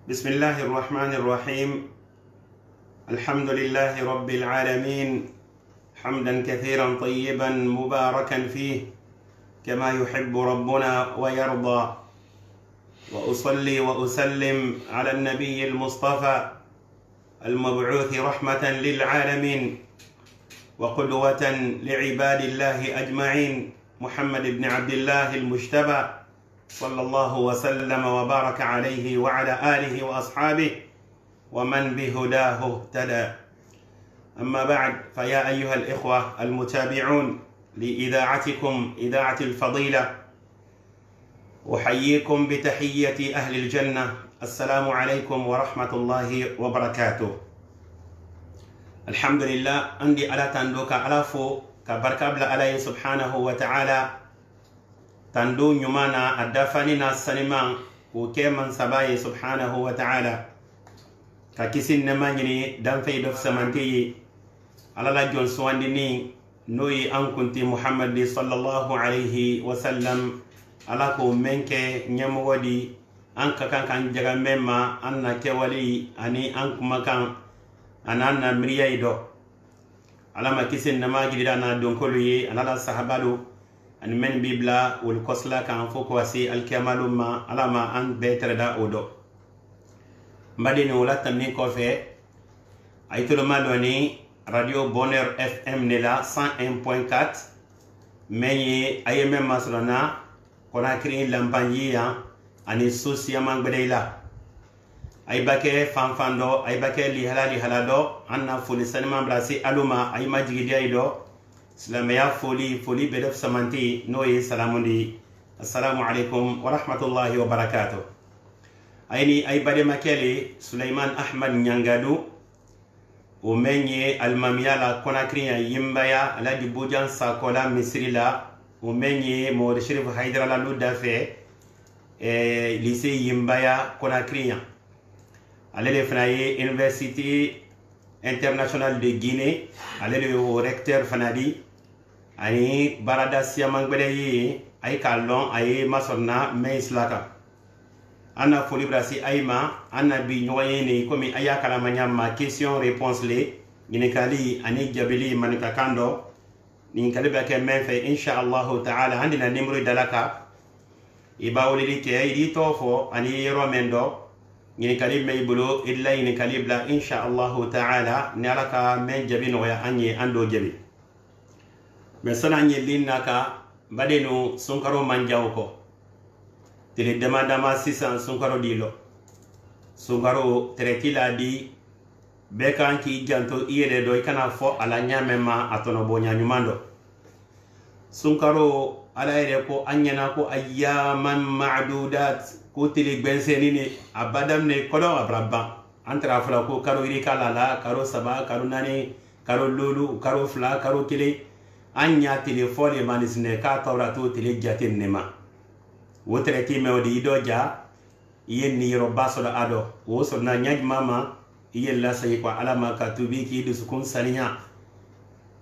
بسم الله الرحمن الرحيم. الحمد لله رب العالمين، حمدا كثيرا طيبا مباركا فيه كما يحب ربنا ويرضى. وأصلي وأسلم على النبي المصطفى المبعوث رحمة للعالمين وقدوة لعباد الله أجمعين، محمد بن عبد الله المجتبى صلى الله وسلم وبارك عليه وعلى آله وأصحابه ومن بهداه اهتدى. أما بعد، فيا أيها الإخوة المتابعون لإذاعتكم إذاعة الفضيلة، أحييكم بتحية أهل الجنة. السلام عليكم ورحمة الله وبركاته. الحمد لله عندي على تندوك ألافو كبركة بلا عليه سبحانه وتعالى تندو نيمانا الدفننا السلمان وكيمن سباي سبحانه وتعالى ككسين نمانيني دم في دف سمانتي على لا جون سواندني نوي أن كنت محمد صلى الله عليه وسلم على كو منك نيمودي أنك كان جرى مما أن كولي أني أنك مكان أنا مريايدو على ما كسين نماجي دانا دون كلي أنا لا صحابالو أن من بيبلا والكسلا كان فوكواسي الكمال ما على ما أن بيتر دا أودو مدينة ولا تمني كوفي أيتلو مالوني راديو بونر اف ام نلا 101.4 مني أي من مسلنا كنا كرين لامبانيا أني سوسيا من بديلا أي بكى فانفاندو أي بكى لهلا دو أنا فوليسان من براسي ألوما أي ما جيدي دو سلاميا فولي بدف سمانتي نوي سلاموني. السلام عليكم ورحمة الله وبركاته. أيني أي بدي مكالي سليمان أحمد نيانغادو ومني الماميالا كوناكريا يمبايا لا جبوجان ساكولا مصريلا ومني مود شريف حيدرالا لودافي ليسي يمبايا كوناكريا على فناي يونيفرسيتي international de Guinée على recteur fanadi ani barada siamang bede ay kalon ay masonna meislaka ana foli brasi ayma ana bi nyoyene komi aya kala manyama question réponse le ni kali ani jabili manika kando ni kali ba ke menfe insha Allah taala andina nimro dalaka ibawli ke idi tofo ani romendo ni kali meybulo illa ni kali bla insha Allah taala ni alaka men jabi no ya anye ando jabi mesana nye linaka badenu sunkaro manjaw ko tele dama sisan sunkaro dilo sunkaro tretila di bekanki janto iyede do kana fo ala nyamema atono bonya nyumando sunkaro ala ere ko anyana ko ayyaman ma'dudat ko tele benseni ni abadam ne kodo abrabba antra fala ko karo iri kala la karo saba karo nani karo lulu karo fla karo kile anya telefone manisne ka tawra to tele jatin nema wotre ki mewdi idoja yenni robaso da ado wo so na nyaj mama yella say ko alama ka tubi ki du sukun saniya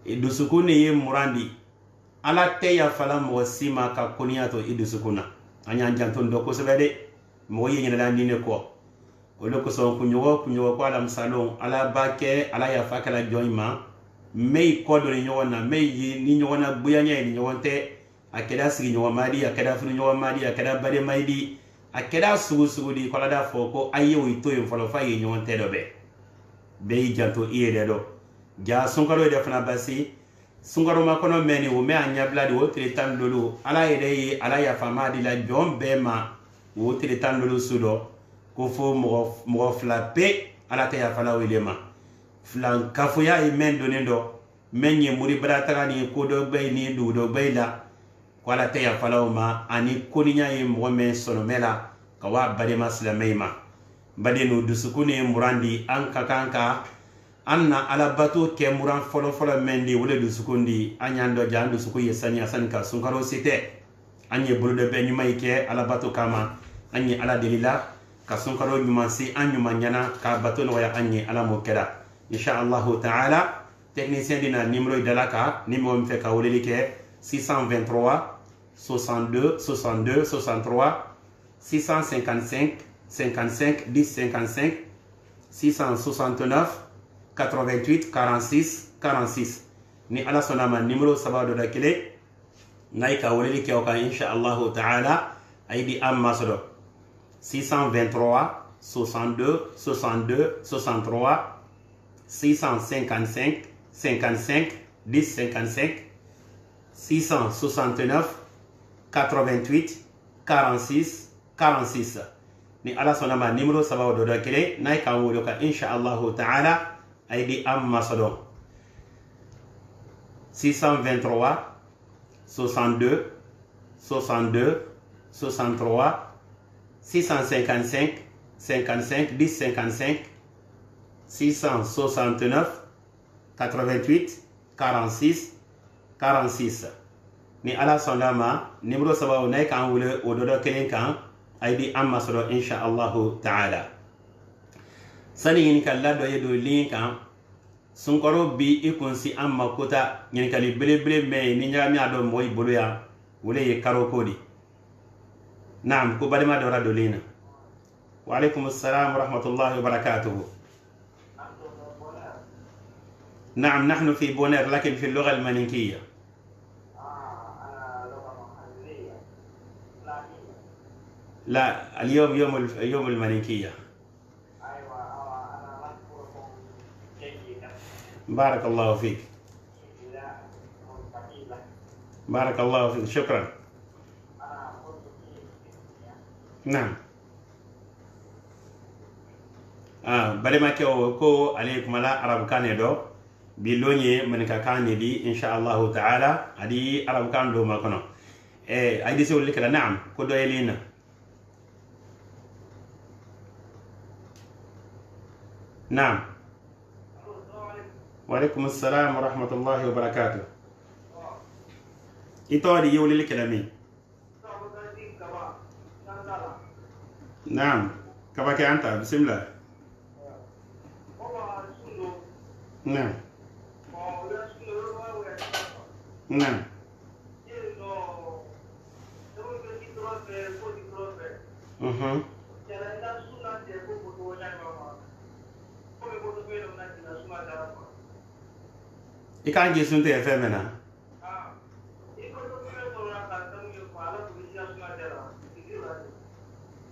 du sukun ye murandi ala te ya fala mo sima ka kunya to idu sukuna anya janton do ko sebede mo yenya la ni ne ko o lo ko so kunyo ko ala salon ala bake ala ya fakala joyma mei kodo ni nyona mei ni nyona buyanya ni nyonte akeda sigi nyoma madi akeda funu nyoma madi akeda bade maidi akeda sugu di kola da foko aye wi to yin folo fayi nyonte do be janto ire do ja sunkaro de fana basi sunkaro makono meni wo me anya bladi wo tretan lulu ala ide ala ya famadi la jombe ma wo tretan lulu sudo ko fo mo flape ala te ya fala wilema flan kafuya men donindo menye muri bratara ni kodo bay ni dudo bayla kwala te ya falawma ani koninya yi mo men sonomela kawa bade maslamaima bade no dusukuni murandi anka kanka anna ala batu ke muran folo mendi wole dusukundi anyando jandu suku yesanya sanka sunkaro site anye bulude be nyuma ike ala batu kama anye ala delila ka sunkaro nyuma si anyuma nyana ka batu no ya anye ala mokera insha Allah taala. Technicien dina numéro dalaka numéro me fait ka wole like 623 62 63 655 55 10 55 669 88 46 46 ni ala sonama numéro sabado da kile ngay ka woleli ke oka insha Allah taala aydi amma sodo 623 62 62 63 655 55 10 55 669 88 46 46 ni ala sonama numéro sabado da kile nay ka woloka insha Allah taala aydi amma sodo 623 62 62 63 655 55 10 55 669 88 46 46 ni ala sondama numéro sababu nay kan wule o dodo kelen kan aydi amma sodo insha Allah taala sani yin kala do yedo link kan sunkaro bi ikunsi amma kota yin kali bele me ni nyami ado moy buluya wule ye karo kodi naam ko badima do radolina wa alaykum assalam wa rahmatullahi wa barakatuh نعم نحن في بونير لكن في اللغة المانيكية لا اليوم يوم المانيكية بارك الله فيك بارك الله فيك شكرا نعم bari ma ko alaykum ala arab kane do bilonye man ka kane di insha Allah taala adi arab kan do ma kono ay di sewul kala naam ko do yelina naam wa alaykum assalam wa rahmatullahi wa barakatuh ito di yewul kala mi naam kabake anta bismillah نعم نعم ikan jisun te femena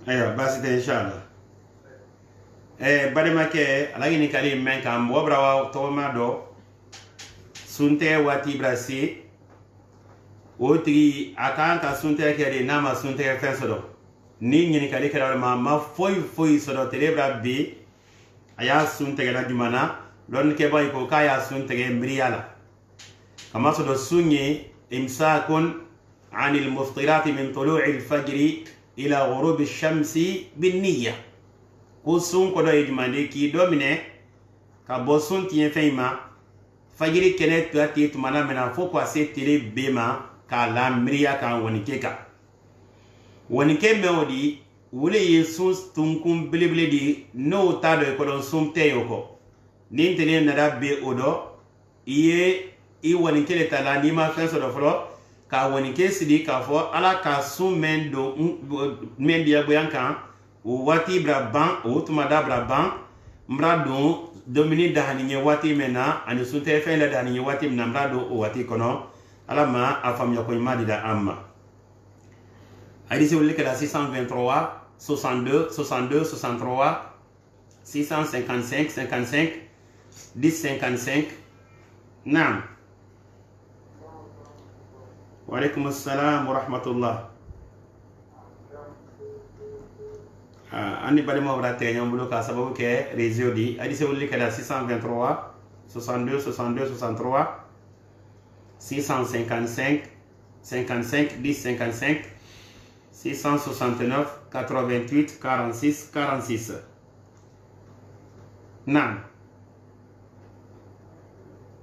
ayo basi te inshallah badema ke alagi ni kali men kam wobra wa to ma do sunte wati brasi woti akanta sunte ke de nama sunte fe sodo ni ni kali kala ma foi sodo telebra bi aya sunte ga jumana don ke bay ko kaya sunte ge mriyala kama sodo sunni imsakun عن المفطرات من طلوع الفجر إلى غروب الشمس بالنية ko sun ko do yijmande ki domine ka bo sun tien feima fajiri kene to ati to mana mena fo ko ase tele bema ka la mriya kan woni keka woni ke meodi wule yesus tunkum bilibili di no ta do ko don sun te yoko nin tele na da be odo iye i woni kele tala ni ma fe so do flo ka woni ke sidi ka fo ala ka sun men do men dia boyankan o wati braban o tuma da braban mrado domini dahani nye wati mena ani sunte fe la dahani nye wati mna mrado o wati kono alama afam yako imadi da amma adi se wuli kala 623 62 62 63 655 55 10 55 naam wa alaykum assalam wa rahmatullah andi bari mo brate ñom bu ka sababu ke réseau di adi se wuli kala 623 62 62 63 655 55 10 55 669 88 46 46 naam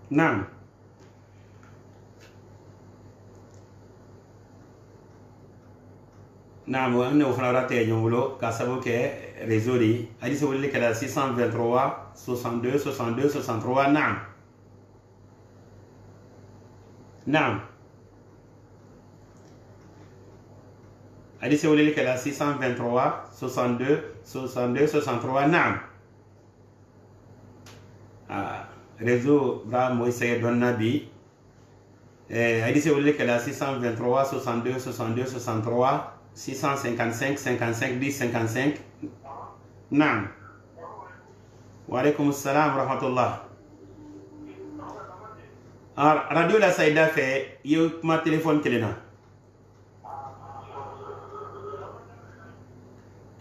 naam naam wa ne fana rate ñombulo ka sabu ke réseau di adi se wuli kala 623 62 62 63 naam naam hadisi wulili kala 623 62 62 63 naam réseau bra moy sey don nabi hadisi wulili kala 623 62 62 63 655 55 10 55 naam wa alaykum assalam wa rahmatullah radio la Saïda fait yo ma téléphone kelena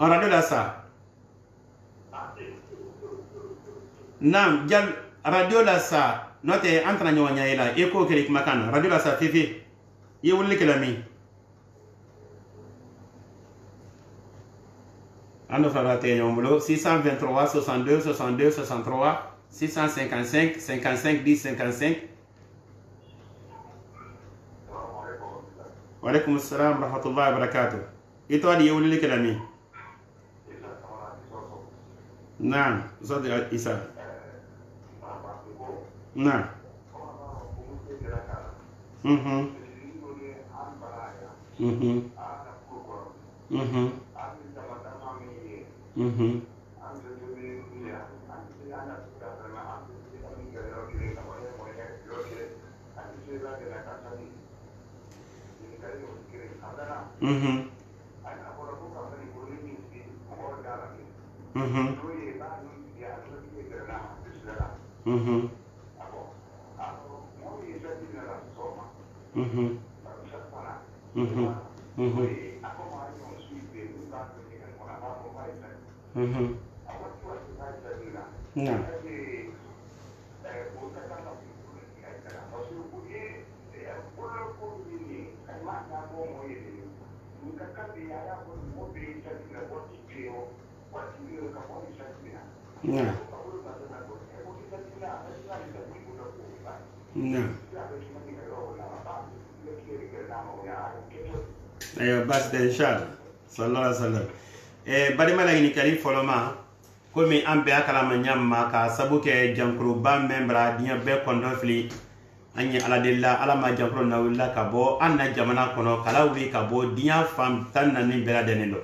radio la sa nam jal radio la sa note entra nyonya ila eko kelik makana radio la sa fifi ye wulli kelami ando farate nyomlo 623 62 62 63 655 55 10 55 وعليكم السلام ورحمة الله وبركاته. إيطالي يقول لك لمين؟ نعم صدق إيسا. نعم. Ayo bas de inshallah sallallahu alaihi wasallam bari mala ni kali foloma ko mi ambe akala ma nyamma ka sabuke jankuru ba membra dinya be kondo fli anyi ala dilla ala ma jankuru na willa ka bo anna jamana kono kala wi ka bo dinya fam tan na ni bela denendo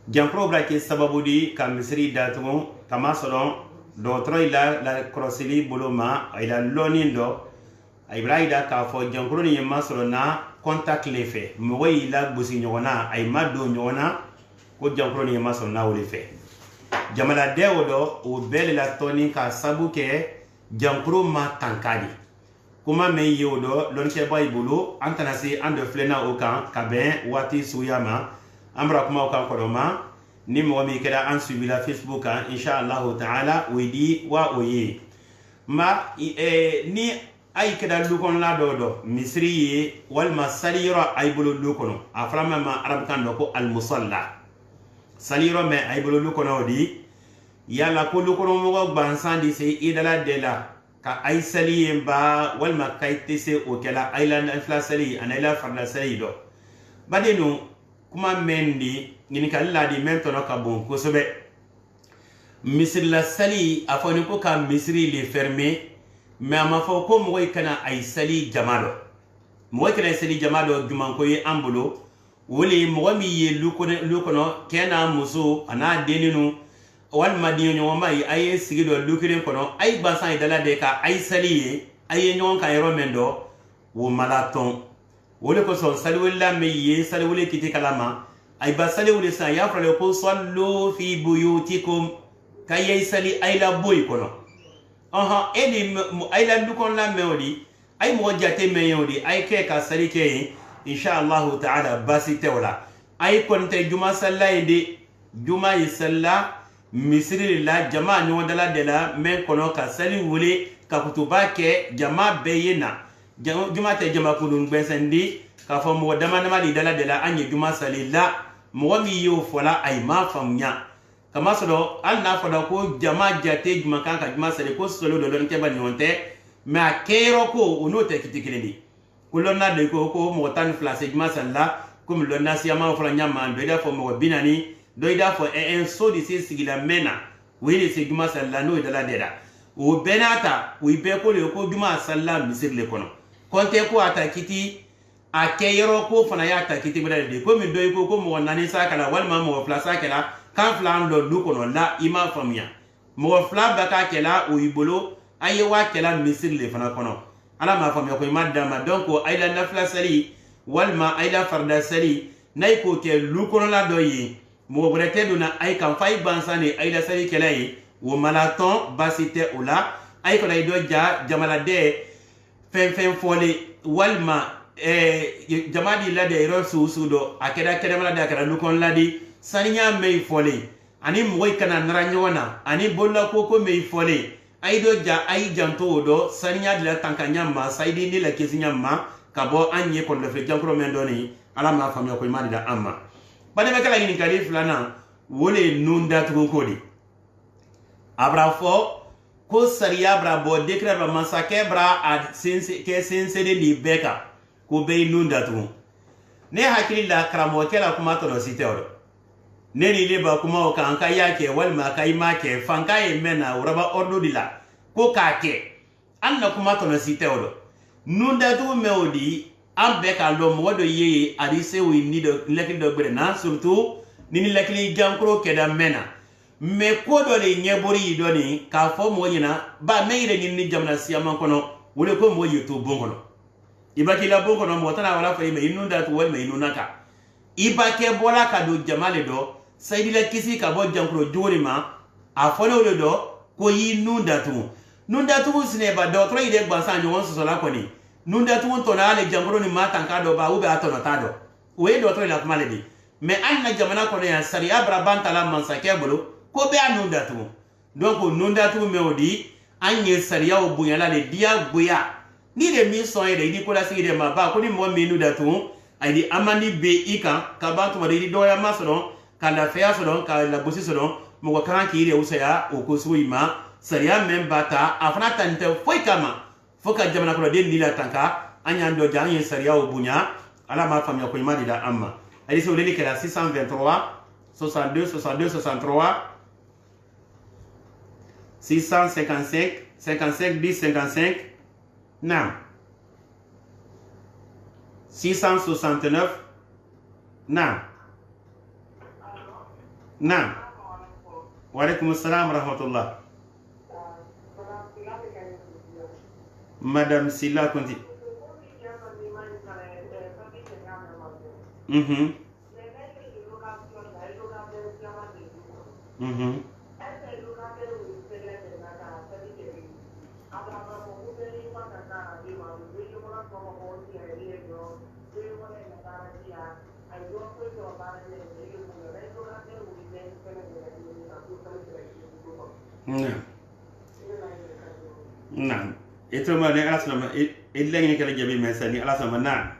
jankuru bra ke sababu di ka misri datu kama solon do troila la krosili buloma ila lonindo ibrahida ka fo jankuru ni masro na contact le fait mo ila busi nyona ay maddo nyona ko jankro ni maso na wole fe jamala dewodo o bele la toni ka sabuke jankro ma tankadi kuma me yodo lon ke baybulu antanasi ando flena o kan kaben wati suyama amra kuma o kan kodoma ni mo mi keda an suivi la facebook inshallah taala widi wa oyi ma ni ay keda lukon la dodo misri ye wal masalira ay bulu lukono aframa ma arab kan do ko al musalla saliro me ay bulu lukono di yalla ko lukono mo bansan di se idala dela ka ay saliye ba wal ma kayte se o kala island inflasali anela farla salido badenu kuma mendi ngini kala di mentono ka bon ko sobe misri la sali afoni ko ka misri le fermer mais ama fo ko mo kana ay sali jamalo mo kana sali jamalo juman ko yi ambulo woli mo mi ye lukono kena muso ana deninu wal madinyo nyo mai ay sigido lukire kono ay basan dala de ka ay sali ay nyon ka yero mendo wo malaton woli ko so sali wala me ye sali woli kiti kalama ay basali woli sa ya fale ko sallu fi buyutikum kay sali ay la boy kono eni ayla dukon la meodi ay mo jate meodi ay ke ka sari ke inshallah taala basi tewla ay konte juma sallaide juma yisalla misri la jama ni wondala de la men kono ka sali wuli ka kutuba ke jama beyina juma te jama kudun besendi ka fo mo dama nama di dala de la anye juma salilla mo mi yo fola ay ma famnya kama solo al na fada ko jama jate juma kan ka juma sale ko solo do lon ke ban yonte ma kero ko ono te kitikilindi kulon na de ko mo tan place juma sala kum lon na siyama fala nyama do da fo mo binani do da fo en so di sigila mena wele se juma sala no da la deda o benata wi be ko le ko juma sala misir le kono konte ko ata kiti a kɛ yɔrɔ ko fana y'a ta kitibira de ko min dɔ ko mɔgɔ naani sa kɛla walima mɔgɔ fila sa kɛla kan fila an dɔ du kɔnɔ la i m'a faamuya mɔgɔ fila bɛɛ ka kɛla o y'i bolo a ye waa kɛla misiri le fana kɔnɔ ala m'a faamuya ko i ma d'a ma donc a la nafila seli walima a la farida seli n'a ye k'o kɛ lu kɔnɔla dɔ ye mɔgɔ wɛrɛ tɛ donna a ye kan fa ye bansan de a la seli kɛla ye o malatɔn baasi tɛ o la a ye fana ye dɔ ja jamanaden fɛn fɛn fɔlen walima jama di la de yɔrɔ susu dɔ a kɛra kɛnɛmana de a kɛra lu kɔnɔla di saniya mɛn fɔlen ani mɔgɔ kana nara ɲɔgɔn na ani bolola koko mɛn fɔlen a ye dɔ ja a y'i janto o dɔ saniya de la tankanya ma sayidi ne la kisinya ma ka bɔ an ye kɔlɔlɔfɛ jankɔrɔ mɛn dɔɔni ala m'a faamuya ko i ma da an ma banɛmɛkɛla ɲininkali filanan o le ye nun datugu ko de a b'a fɔ ko sariya b'a bɔ décret b'a masakɛ b'a kɛ sensɛnni bɛɛ kan ko bɛɛ ye nun datugu ne hakili la karamɔgɔkɛ la kuma tɔlɔsi tɛ o dɔ ne ni ne ba kuma o kan ka y'a kɛ walima ka i m'a kɛ fanka ye mɛn na wuraba ordre de la ko k'a kɛ an na kuma tɔlɔsi tɛ o dɔ nun datugu mɛn o di an bɛɛ k'a dɔn mɔgɔ dɔ ye a di se o ye ni dɔ lɛkili dɔ gbɛrɛ na surtout ni lɛkili jankoro kɛda mɛn na mais ko dɔ de ɲɛbɔri yi dɔ nin k'a fɔ mɔgɔ ɲɛna ba mɛ yɛrɛ ɲini ni jamana siyaman kɔnɔ o de ko mɔgɔ ye to bon kɔnɔ i ba k'i la bon kɔnɔ mɔgɔ tɛna wala fɔ i ma i nun datugu walima i nun ka i ba kɛ bɔla ka don jama le dɔ sayidi la kisi ka bɔ jankoro jogo de ma a fɔlen o de dɔ ko y'i nun datugu sinɛba dɔgɔtɔrɔ yi de gbansan ɲɔgɔn sɔsɔla kɔni nun datugu tɔnɔ hali jankoro ni maa tan k'a dɔ ba a tɔnɔ t'a dɔ o ye dɔgɔtɔrɔ la kuma le de mais an na jamana kɔnɔ yan sariya bara ban ta la mansakɛ bolo ko bɛɛ y'a nun datugu donc nun datugu mɛn o di an ye sariyaw bonyala le diyagoya ni de min sɔn yɛrɛ i di kolasigi de ma ba ko ni mɔgɔ min nun datugu a di amandi bɛ i kan ka ban tuma de i di dɔgɔyama sɔrɔ ka lafiya sɔrɔ ka lagosi sɔrɔ mɔgɔ kan k'i yɛrɛ wusaya o ko sugu in ma sariya mɛn b'a ta a fana ta nin tɛ foyi kama fo ka jamana kɔnɔden ni la tan ka an y'an dɔ ja an ye sariyaw bonya ala m'a faamuya ko ɲuman de da an ma ali se weleli kɛra 623 62 62 63 655 55 10 55 naam 669 naam naam wa alaikum assalam wa rahmatullah madame Silla Konti Naam itu mana ala sama illa ni kala jabi mesani ala sama na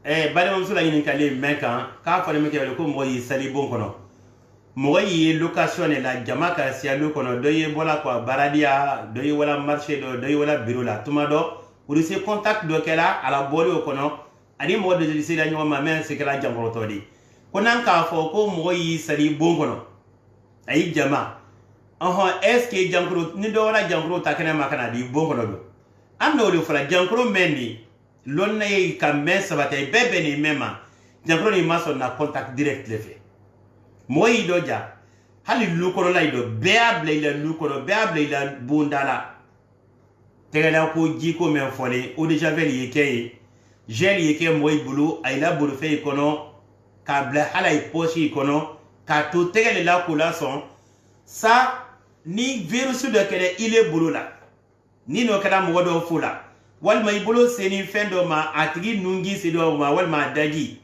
bari mo sula ni kala meka ka fa me kala ko moyi sali bon kono moyi location la jama ka sialu kono doye bola ko baradia doye wala marché do doye wala bureau la tuma do pour se contact do kala ala boli o kono ani mo de lisi la nyoma men se kala jambo to di konan ka fo ko moyi sali bon kono ay jama est-ce que jankuro ni do wala jankuro takene makana di bon kono do ando le fala jankuro mendi lonna yi kambe sabate bebe ni mema jankuro ni maso na contact direct le fe moyi do ja hali lu kono lay do beable la lu kono beable la bundala tegala ko jiko men fole o de javel yeke gel yeke moyi bulu ay la bulu fe kono ka bla halay pochi kono ka to tegale la kula son sa ni virus de kele ile bulu la ni no kada mo do fula wal may bulu seni fendo ma atigi nungi se do ma wal ma daji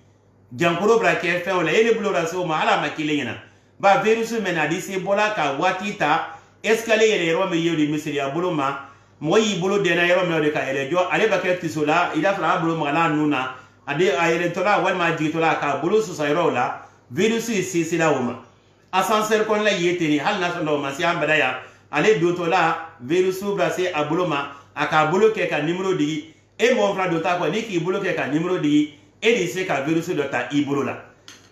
jankoro bra ke fe wala ile bulu raso ma ala makile yana ba virus mena di se bola ka watita escalier yero me yodi misiri ya bulu ma moyi bulu de na yero me de ka ele jo ale ba ke tisola ila fra bulu ma la nuna ade ayele tola wal ma jitola ka bulu su sayro la virus si sila wuma ascenseur kon la yeteni hal na so ma si ambadaya ale do to la virus brase abuloma aka bloquer ka numéro digi e mon frère do ta ko ni ki bloquer ka numéro digi e di se ka virus do ta ibolola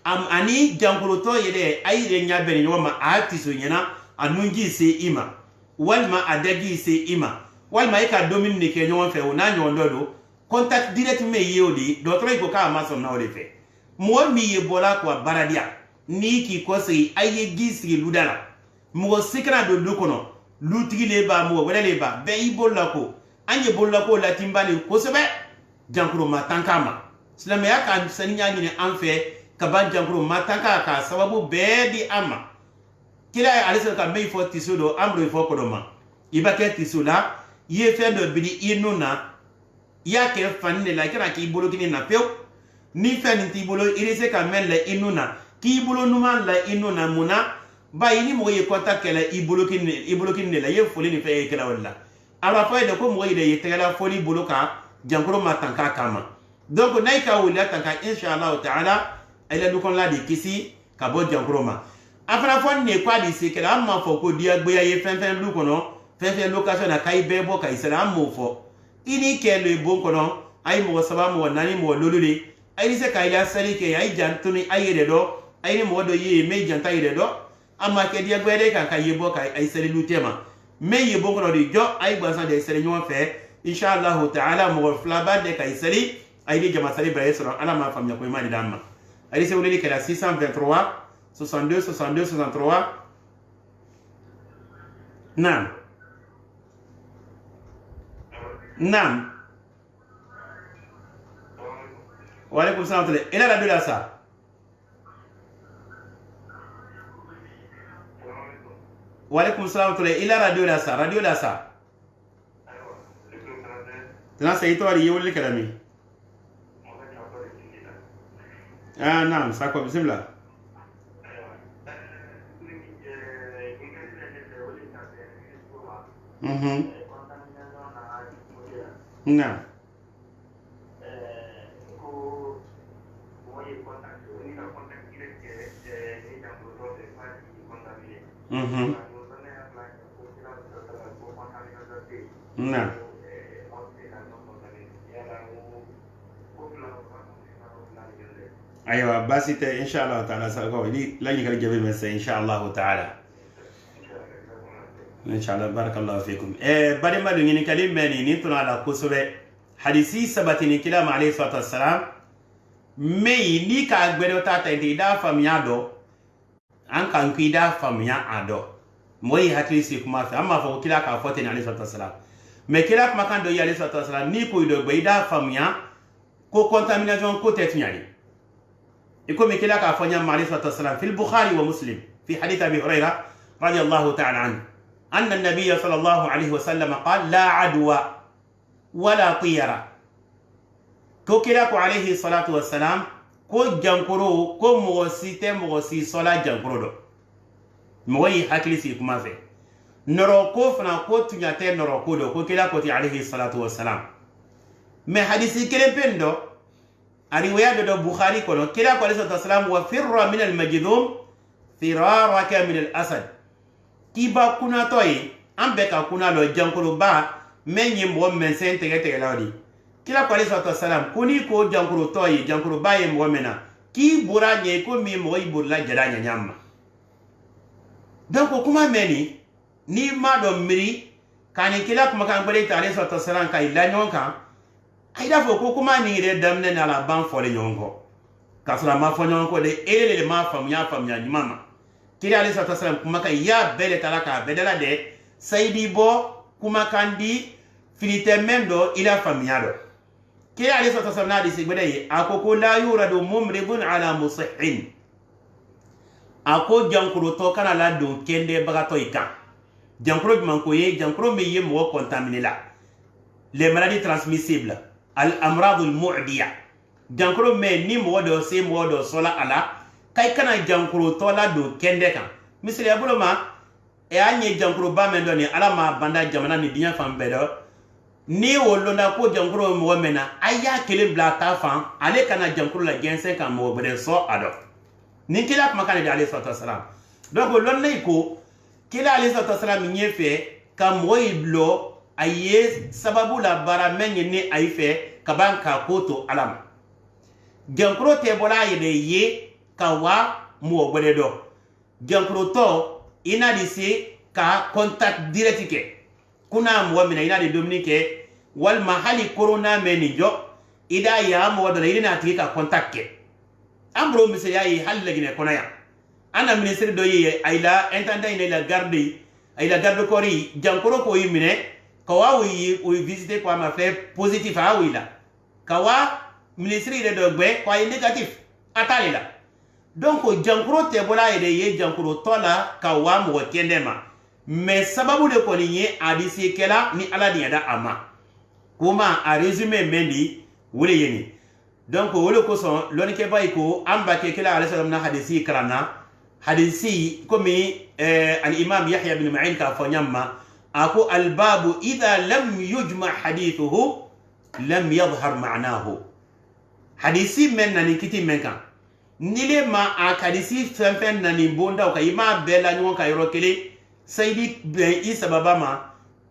am ani jankuro to yede ay re nya beni no ma ati so nyana anungi se ima walma adagi se ima walma e ka domine ke nyon fe wona nyon do contact direct me yodi do tray ko ka ma som na wole fe mo mi ye bola ko baradia ni ki ko sey aye gisri ludala mo sikra do lukono lutigi le ba mo wala le ba be ibolla ko anye bolla ko la timbali ko sebe jankuro matankama silama ya ka saninya ni an fe ka ban jankuro matanka ka sababu be di amma kila alisa ka mei fo tisudo amro fo kodoma ibake tisula ye fe do bidi inuna ya ke fanne la kira ki bolo kini na pew ni fe ni ti bolo irise ka melle inuna ki bolo numa la inuna muna ba yini mo ye konta kala ibolo kini la ye foli ni fe kala wala ala fa de ko mo ye ye tegala foli bolo ka jankuro matanka kama donc naika wala tanka inshallah taala ila dukon la di kisi ka bo jankuro ma afara fon ne kwa di se kala amma fo ko dia gbe ye fen lu kono fen location na kai bebo kai sala mo fo ini ke le bon kono ay mo saba mo nani mo lolule ay se kai la sali ke ay jantuni ay de do ay ni mo do ye me janta ye do amma ke dia gbe de ka kai bo kai ay sali lu tema me ye bon kono di jo ay gbansan de sali nyon fe inshallah taala mo flaba de kai sali ay di jama sali braye soro ala ma famnya ko imani damma ay se wuleli ke la 623 62 62 63 نعم نعم وعليكم السلام ورحمة الله إلى راديو لاسا وعليكم السلام ورحمة الله إلى راديو لاسا تنا سيتوري يقول لك كلامي نعم ساكو بسم الله نعم نعم ايوه بس ان شاء الله تعالى ساقول لي لا يقدر يجيب مسا ان شاء الله تعالى ان شاء الله بارك الله فيكم بعد ما دني كلام مني نتنا على كسبه حديثي سبتني كلام عليه الصلاه والسلام مي ني كا غبدو تاتا دي دا فاميا دو ان كان كي دا فاميا ادو موي حديثي كما اما فو كلا كا فوتني عليه الصلاه والسلام مي كلا كما كان دو عليه الصلاه والسلام ني كو دو بيدا فاميا كو كونتاميناسيون كو تيتنيالي يكون مي كلا كا فانيا عليه الصلاه والسلام في البخاري ومسلم في حديث ابي هريره رضي الله تعالى عنه أن النبي صلى الله عليه وسلم قال لا عدوى ولا طيرة كوكيلاك عليه الصلاة والسلام كو جانكرو كو مغسي صلاة جانكرو دو موي حكلي سيكما في نروكو فنا كو تنياتي نروكو دو كوكيلاك عليه الصلاة والسلام ما حديثي كلمين دو الرواية دو بخاري كونو كيلاك عليه الصلاة والسلام وفر من المجذوم فرارك من الأسد kiba kuna toy ambe ka kuna lo jankuru ba menyi mo mensen tege lawdi kila kwa sallallahu salam kuni ko jankuru toy jankuru ba ye mo mena ki buranye ko mi mo iburla jadanya nyamma donc kuma meni ni ma do miri kani kila kuma kan bare ta sallallahu salam kai la nyonka aida fo ko kuma ni re damne na la ban fo le nyonko kasra ma fo nyonko de elele ma famya nyamma kila alayhi salatu wasalam kuma ka ya bele talaka bedela de saidi bo kuma kandi finite mendo ila famiyado kila alayhi salatu wasalam na disi gbede akoko la yuradu mumribun ala musihhin ako jankuro to kana la do kende bagato ika jankuro manko ye jankuro me ye mo contaminé la les maladies transmissibles al amrad al mu'diya jankuro me ni mo do se mo do sola ala kai kana jankuro tola do kende kan misali abulo ma e anye jankuro ba men do ni ala ma banda jamana ni dinya fam bedo ni wolonda ko jankuro mo mena aya kele bla ta fan ale kana jankuro la gense kan mo bede so ado ni kila kuma kana da alayhi salatu wasalam donc lonna ko kila alayhi salatu wasalam nyefe kam woiblo aye sababu la bara menye ni aife kabanka koto alam jankuro te bola ye kawa mo bode do jankuro to ina disi ka contact direct ke kuna mo mina ina di dominique wal mahali corona meni jo ida ya mo wadana ina tika contact ke ambro mise yayi halle gine konaya ana ministre do yi ayla intendant ina la garde ayla garde kori jankoro ko yimine kawa wi visiter ko ma fait positif a wila kawa ministre de dogbe ko ay négatif atalila donc jankoro te bola ide ye jankoro tola kawa mo kendema mais sababu de ko ni hadisi kela ni ala ni da ama kuma a résumé mendi wole yeni donc wole ko son loni ke bay ko amba ke kela alayhi salam na hadisi karana hadisi komi al imam yahya ibn ma'in ka fanyamma ako al babu idha lam yujma hadithuhu lam yadhhar ma'nahu hadisi men nani kiti menka nile ma a hadisi fen nani bonda ka ima bela nyon ka yoro kele sayidi ben isa babama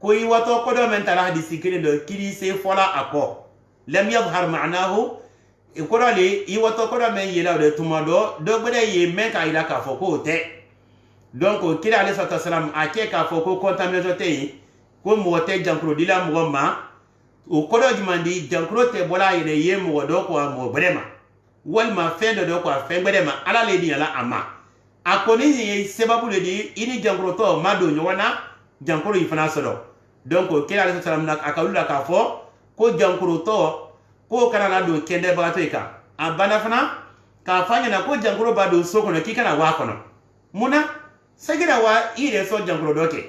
ko yi wato ko do men tara hadisi kele do kili se fola ako lam yadhhar ma'nahu ko do le yi wato ko do men yela de tumado do bode ye men ka ila ka foko te donc kila alayhi salam a ke ka foko contamination te ko mo te jankro dila mo ma o ko do jimandi jankro te bola yele ye mo do ko mo brema wal ma fendo do ko fe brema ala le di ala ama akoni ni sebabu le di ini jankro to mado nyona jankro ifana sodo donc kila alayhi salam nak akawula ka fo ko jankro to ko kana na do kende bagateka abana fana ka fanya na ko jankro ba do soko no kikana wa kono muna sagira wa ire so jankro doke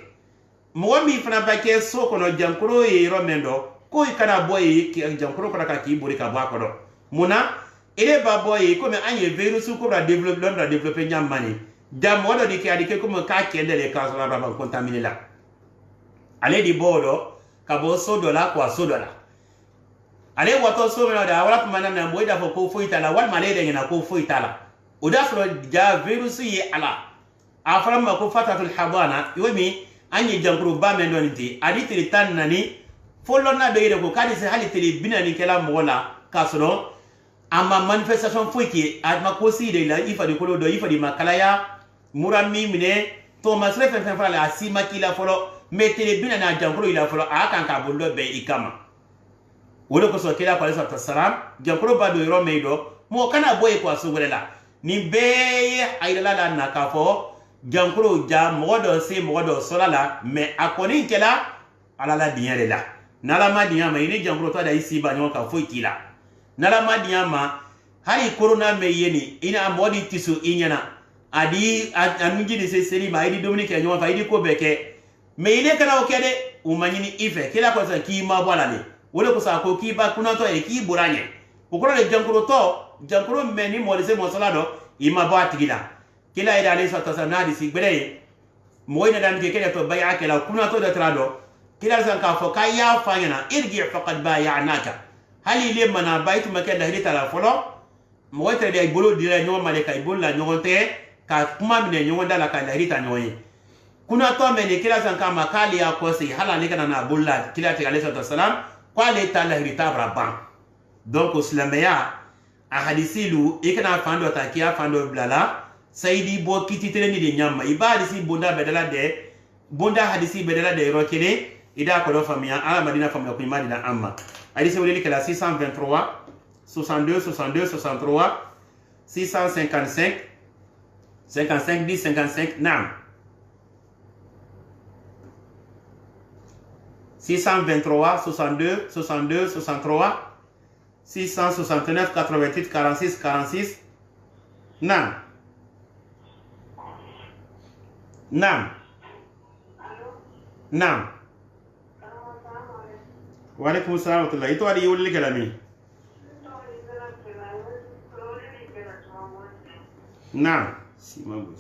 mo mi fana ba ke soko no jankro e romendo ko ikana boy jankro ko ka ki buri ka ba kono muna ile ba boy ko me anye virus ko ra développer nyamani dam wodo di ke adike ko mo ka kende le ka so la ba contaminer la ale di bodo ka bo sodo la kwa sodo la ale wato so mena da wala kuma na boy da ko fo itala wal male de na ko fo itala o da so ja virus yi ala afram ma ko fatatul hadana yomi anyi jankuru ba men don ti adi tri tan nani follo na do yire ko kadi se hali tri binani kala mola kasoro amma manifestation fo ki adma ko si de la ifa de ko do ifa di makalaya murami mine Thomas refen fala asima kila folo metele binani na jankuru ila folo aka ka bollo be ikama wolo ko so kila kwa alayhi salam jankuro ba do yoro meido mo kana boye ko asugurela ni be ayala la na ka fo jankuro ja modo se modo solala me akoni kela ala la dinyere la nala ma dinyama ini jankuro to da isi ba nyon ka fo kila nala ma dinyama hari corona me yeni ina modi tisu inyana adi anunji de se seri ma idi dominique nyon fa idi ko beke me ile kana okede umanyini ife kila kwa sa ki ma bwala ni wole ko sa ko ki ba kuna to e ki buranye ko ko le jankuro meni mo se mo sala do ima ba tigila kila ida alayhi salam na disi gbere mo ina dan ke kele to bai'a kala kuna to da trado kila san ka fo kai ya fanyana irji faqad bai'naka hali le mana baitu make da hita la folo mo ite de bolo dire nyo male kai bolla nyo te ka kuma mine nyo ndala ka da hita nyo yi kuna to meni kila san ka makali ya ko si hala ne kana na bolla kila te alayhi salam kwa le ta la hita braban donc islamiya a hadisilu ikana fando takia fando blala saidi bo kititele ni de nyamma iba hadisi bonda bedala de bonda hadisi bedala de rokele ida ko do famia ala madina famia ko madina amma hadisi wele kala 623 62 62 63 655 55 10 55 naam 623 62 62 63 669 88 46 46 naam naam naam wa alaikum assalam wa rahmatullah ito ali yuli kalami naam si mambo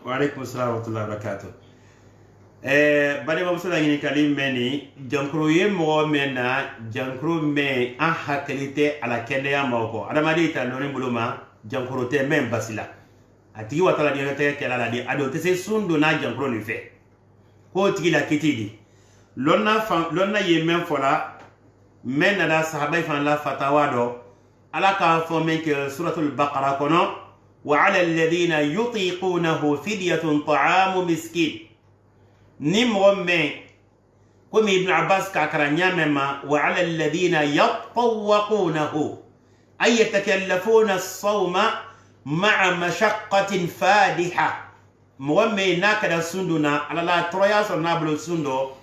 wa alaikum assalam wa rahmatullahi wa barakatuh bade ba musala ngini kalim meni jankro ye mo mena jankro me a hakalite ala kende ya moko adamadi ta noni buluma jankro te men basila ati watala di te kala la di ado te se sundo na jankro ni fe ko tigi la kitidi lonna yemen fola men nada sahabay fan la fatawa do ala ka fo men ke suratul baqara kono wa ala alladhina yutiqunahu fidyatun ta'amu miskin ni mo men komi ibn abbas ka kara nyamema wa ala alladhina yatawwaqunahu ay yatakallafuna as-sawma ma'a mashaqqatin fadiha mo men nakada sunduna ala la troya so nablo sundo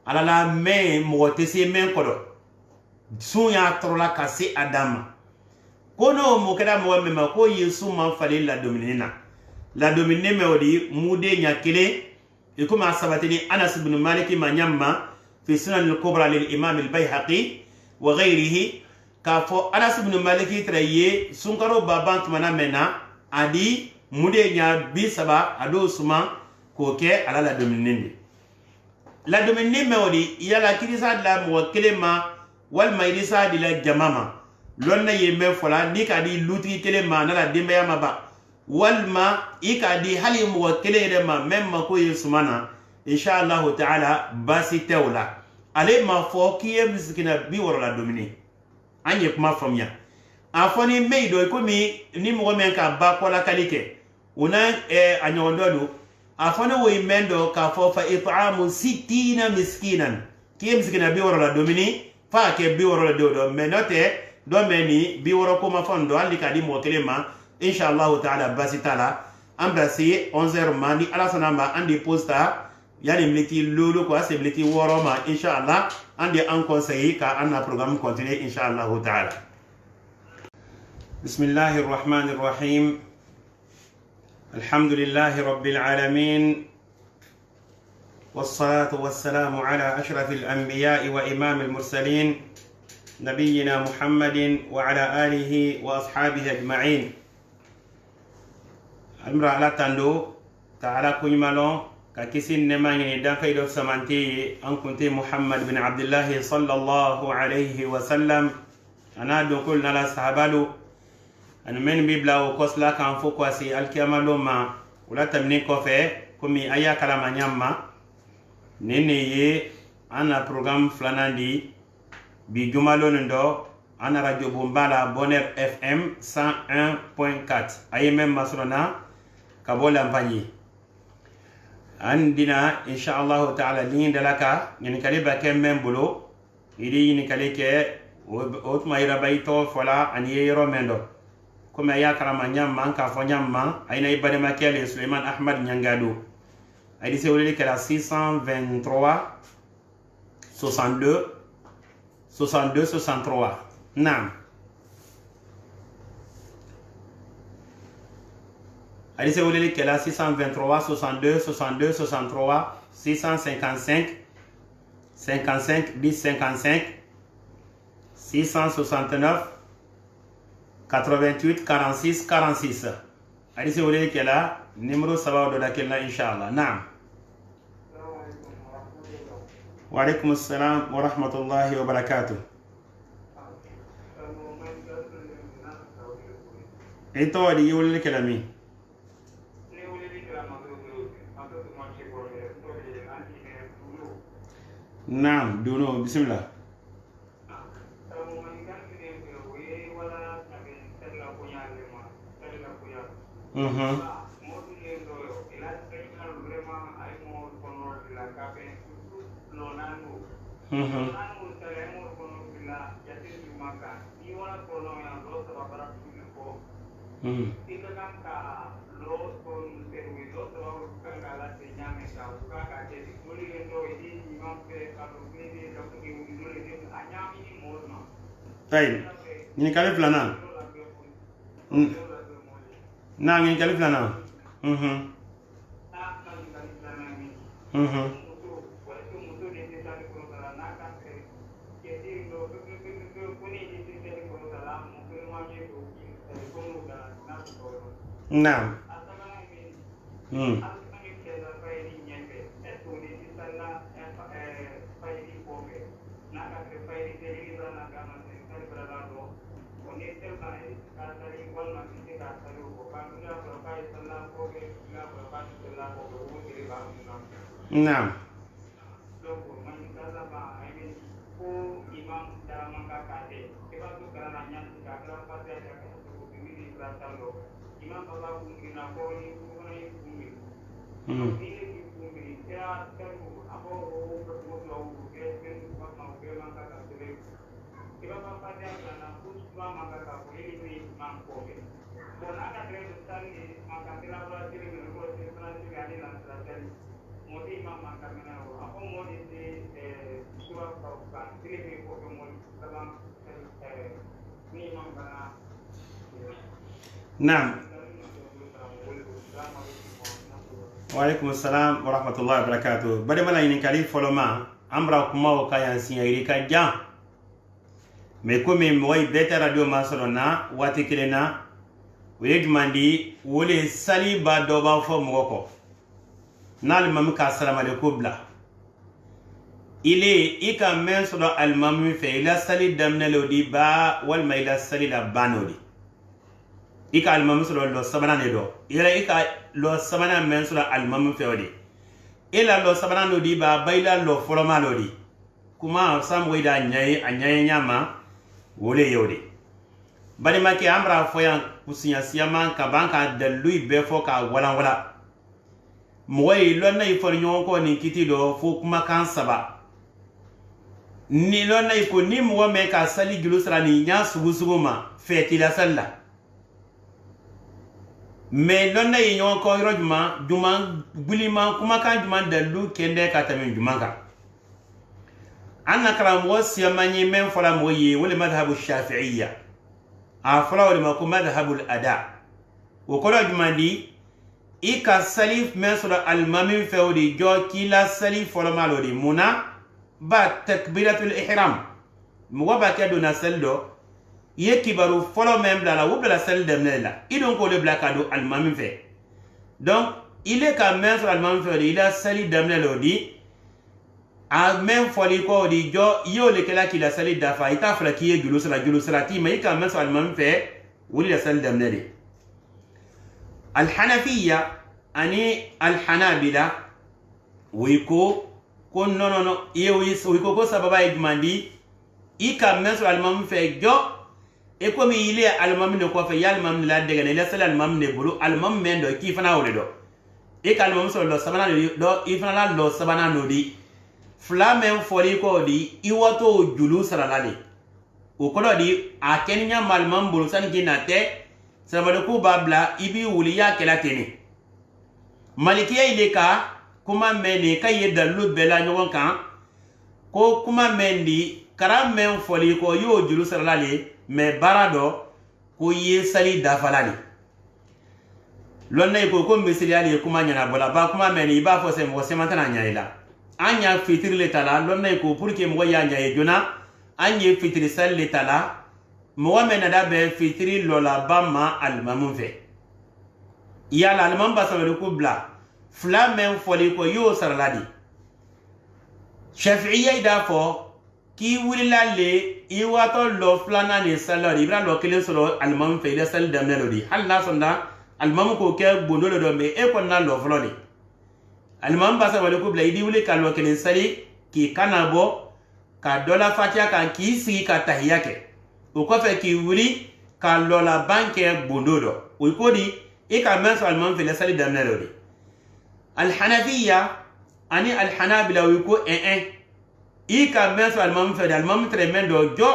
ala la men mo tese men kodo sun ya trola kasi adama kono mo kada mo mema ko yesu man fale la dominina la domine me odi mude nyakile e kuma sabatini anas ibn malik manyamma fi sunan al-kubra lil imam al-bayhaqi wa ghayrihi kafo anas ibn malik traye sunkaro babant mana mena adi mude nya bi saba ado suma ko ke ala la dominine me odi yala kirisa la mo kelema wal maydisa di la jamama lonna yembe fola ni ka di luti kelema na la dembe ya maba wal ma ikadi hali mo kelere ma memma ko yesumana inshallah ta'ala basi tawla ale ma fo kiye miskina bi woro la domine anye kuma famya afoni meido ko mi ni mo men ka ba ko la kalike una anyondo afoni wo imendo ka fo fa it'amu 60 miskinan kiye miskina bi woro la domine fa ke bi woro la do menote do meni bi woro ko ma fondo andi kadi mo kelema inshallah ta'ala basi tala ambrasi 11h mani ala sanamba andi posta yani mliti lulu ko ase mliti woro ma inshallah andi an conseil ka anna programme continuer inshallah ta'ala bismillahir rahmanir rahim alhamdulillahi rabbil alamin والصلاة والسلام على أشرف الأنبياء وإمام المرسلين نبينا محمد وعلى آله وأصحابه أجمعين المرأة على تندو تعالى كنمالون ككسين نماني دافع دو سمانتي أن كنت محمد بن عبد الله صلى الله عليه وسلم أنا دو كلنا لا صحابالو أن من بيبلا وكسلا كان فوقواسي الكيامالو ما ولا تمني كوفي كمي أيا كلام نياما nene ana program flanandi bi jumalo ndo ana radio bombala Bonheur FM 101.4 aye même masrona kabola mpani andina inshallah ta'ala lin dalaka ni kaliba kem même bolo idi ni kalike otma ira bayto fola ani yero mendo comme ya karama nyamma ka fo nyamma ayna ibade makele Suleiman Ahmad Nyangado aydi se woleli kala 623 62 62 63 نعم allez c'est woleli kala 623 62 62 63 655 55 10 55 669 88 46 46 allez c'est woleli kala numéro sababu do dakella inshallah نعم وعليكم السلام ورحمة الله وبركاته إنتوا اللي يقول لك كلامي نعم دونو بسم الله طيب نكلف لنا نعم نكلف لنا نعم نعم نعم. وعليكم السلام ورحمة الله وبركاته. بدي ملا ينكالي فلما أمرا كما وكايا سينيريكا جان ميكومي موي بيتا راديو ماسرونا واتكلنا ويجماندي ولي سالي بادوبا فو موكو نال ممكا السلام عليكم بلا إلي إيكا من سورة المامي في إلا سالي دمنلو دي با والما إلا سالي لبانو دي إيكا المامي سورة لو سبنا ندو إلا إيكا لو سبنا من سورة المامي في ودي إلا لو سبنا ندي با بايلا لو فرما لودي كما ساموي دا نياي نياما wole yodi bari make amra foyan kusinya siyaman ka banka da lui befo ka wala moy lonna ifor nyon ko ni kiti do fo kuma kan saba ni lonna iko ni mo me ka sali gilusra ni nya sugusuguma feti la salla me lonna nyon ko rojuma juma bulima kuma kan juma da lu kende ka tamen juma ka أنا كلام وسيماني من فلا موي ولا مذهب الشافعية أفلا ولا ما كو مذهب الأداء وكل جمالي إيكا سليف من سورة المامين فودي جو كلا سليف فلا مالودي منا با تكبيرة الإحرام موبا كدو نسلدو يكبروا فلا من بلا وبلا سل دمنلا إدون كل بلا كدو المامين في donc il est quand même sur المامين فودي il a sali دمنلا دي a même foli ko di jo yo le kala ki la sali dafa ita fala ki ye julusra ti mai ka men so alman fe wuli la sal damnadi al hanafiyya ani al hanabila wiko ko no ye wiko ko sababa ijmandi ika men so alman fe jo e ko mi ile alman ne ko fe yal mam la dega ne la sal alman ne bulu alman men do ki fana wole do e ka alman so do sabana do ifana la do sabana no di flamen foli ko di iwato julu saralale o kodo di a kenya malman bulu san ginate sabado ku babla ibi wuliya kelateni malikiya ile ka kuma meni kaye dalu bela nyogon kan ko kuma mendi karam men foli ko yo julu saralale me barado ko ye sali dafalani lonna ko misiri ali kuma nyana bola ba kuma meni ba fo se mo se mantana nyaila anya fitri le tala lonna ko pour que mo ya nya e jona anye fitri sal le tala mo mena da be fitri lola bamma al mamunfe ya la al mamba sa le ko bla flamen foli ko yo sarladi shafi'iyya ida fo ki wulila le iwato lo flana ne salari ibra lo kele solo al mamunfe le sal damnelodi hal na sonda al mamu ko ke bondolo do me e ko na lo floni alman basa wale ko bla idi wule kalwa kelen sali ki kanabo ka dola fatia kan ki sigi ka tahiyake o ko fe ki wuli ka lola banke bondodo o ko di e ka men so alman fe le sali damnelo di al hanafiyya ani al hanabila wi ko e ka men so alman fe dal mam tremendo jo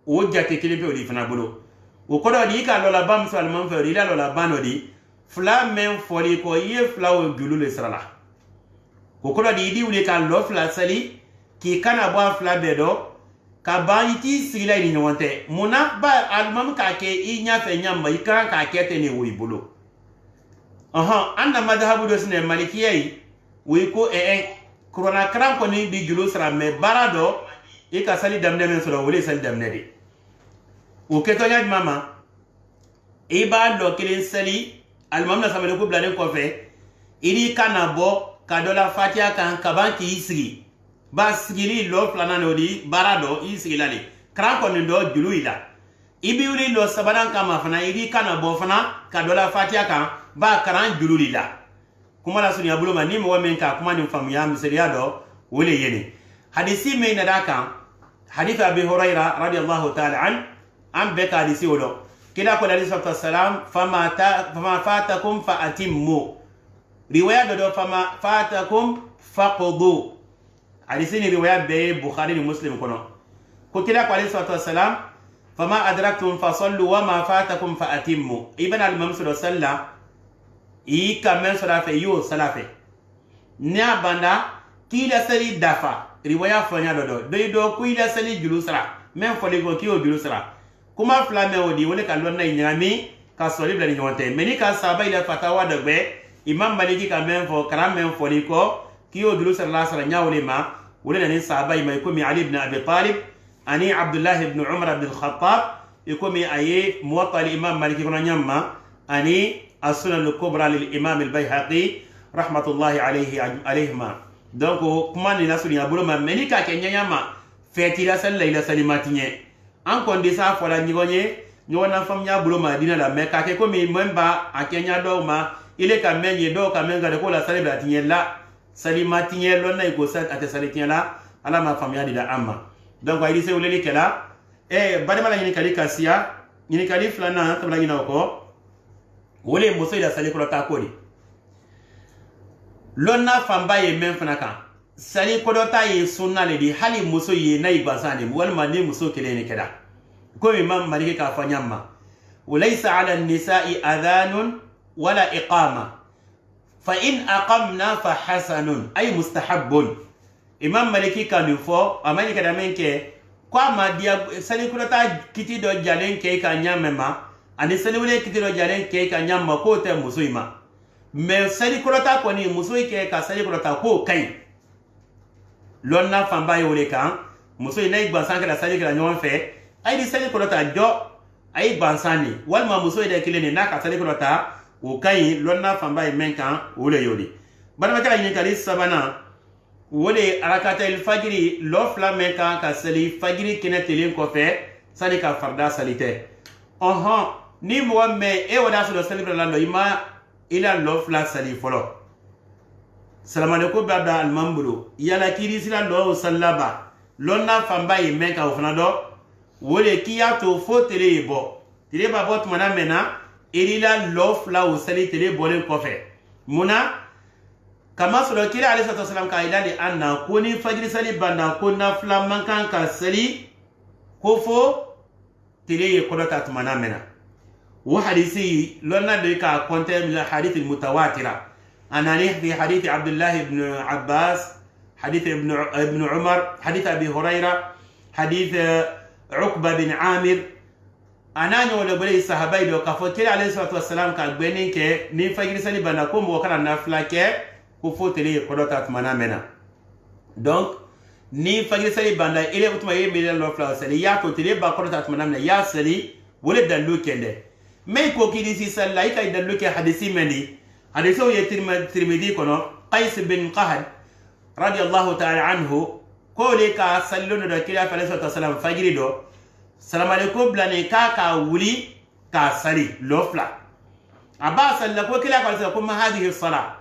o jate kilipe o di fana bolo o ko do di ka lola bam so alman fe di la lola banodi fla men foli ko ye fla o julu le srala ko ko di di wuli kan lo fla sali ki kana bo fla bedo ka baniti sila ni wonte muna ba almam ka ke i nya fe nyamba i kan ka ke te ni wi bulu anda madhabu do sne malikiyai wi ko korona kran ko ni di julu sra me barado e ka sali damne men sura wuli sali damne di o ke to nya mama e ba lo kilin sali almam na sabale ko blade ko fe iri kana bo kadola fatia kan kabanki isigi ba sigili lo plana no di barado isigi lali kran ko ndo julu ila ibi uri lo sabanan kama fana iri kana bo fana kadola fatia kan ba kran julu ila kuma la sunya bulo mani mo men ka kuma ni famu ya misriya do wole yene hadisi me na daka hadith abi hurairah radiyallahu ta'ala an am be ka hadisi wolo kila ko alayhi salatu wassalam fama fatakum fa atimmu riwaya do fama fatakum faqdu hadisi ni riwaya be bukhari ni muslim kono ko kila ko alayhi salatu wassalam fama adraktum fasallu wa ma fatakum fa atimmu ibn al-mamsud salla i kamen sura fe yo salafe nya banda kila sali dafa riwaya fanya do ku ila sali julusra men foli ko kiyo julusra kuma flame odi wole ka lonna nyami ka soli bla ni nyonte meni ka saba ila fatawa de be imam maliki ka men fo karam men foli ko kiyo julusra la sala nyawle ma wole ni saba mai ko mi ali ibn abi talib ani abdullah ibn umar ibn al-khattab ikomi aye muwatta al-imam maliki kono nyamma ani as-sunan al-kubra lil-imam al-bayhaqi rahmatullahi alayhima donc kuma ni nasuri abulo ma meni ka ke nyama feti la sal layla salimatinye an kon de sa fola nyigonye nyona fam nya bulo ma dina la me ka ke ko mi memba akenya do ma ile ka menye do ka menga de ko la salimatinye la salimatinye lo na ko sa ate salimatinye la ala ma fam ya dida amma donc ay dise wuleli kala badama la nyini kali kasiya nyini kali flana tabla nyina ko wole muso ila sali ko ta ko ni lonna famba ye men fana kan sali kodota ye sunna le di hali muso ye na ibasane walma ni muso kele ne keda ko imam maliki ka fanyamma walaysa ala an-nisa'i adhanun wala iqama fa in aqamna fa hasanun ay mustahabbun imam maliki kan fo amani kada menke kwa ma dia sali kodota kiti do jalen ke ka nyamema ani sali wele kiti do jalen ke ka nyamma ko te muso ima mais sali kolota ko ni muso ke ka sali kolota ko kai lonna famba yole kan muso ina igbansan ka sali kala nyon fe ay di sali kolota jo ay bansani walma muso ida kilene na ka sali kolota o kai lonna famba men kan wole yodi bana kala yin kali sabana wole arakata el fajri lo flamen kan ka sali fajri kene telin ko fe sali ka farda salite ni mo me e wada so sali kala lo ima ila lo fla sali folo salamu alaikum baba almambulo yala kiri sila lo sallaba lonna famba yi menka ofana do wole kiya to fo tele bo tele ba bot mana mena ila lo fla o sali tele bolen kofe muna kama solo kila alayhi wasallam ka ila li anna kuni fajr sali banda kunna fla mankan ka sali kofo tele ko do ta mana mena وحديثي لنا ذلك كونتين من الحديث المتواترة أنا في حديث عبد الله بن عباس حديث ابن عمر حديث أبي هريرة حديث عقبة بن عامر أنا نقول بلي الصحابة لو كفوتير عليه الصلاة والسلام كبنين كه نفجر سلي بناكم وكنا نفلا كه كفوتير قدرات منا منا donc نفجر سلي بنا إلى وتما يميل لوفلا سلي يا كفوتير بقدرات منا منا يا سلي ولد دلو كنده mais ko kidi si salla ika dallu ke hadisi meni hadiso ye tirmidhi kono qais bin qahad radiyallahu ta'ala anhu ko le ka salluna do kila fa sallallahu wasallam fajri do salam alaykum blani ka wuli ka sali lofla aba salla ko kila fa sallallahu kuma hadhihi sala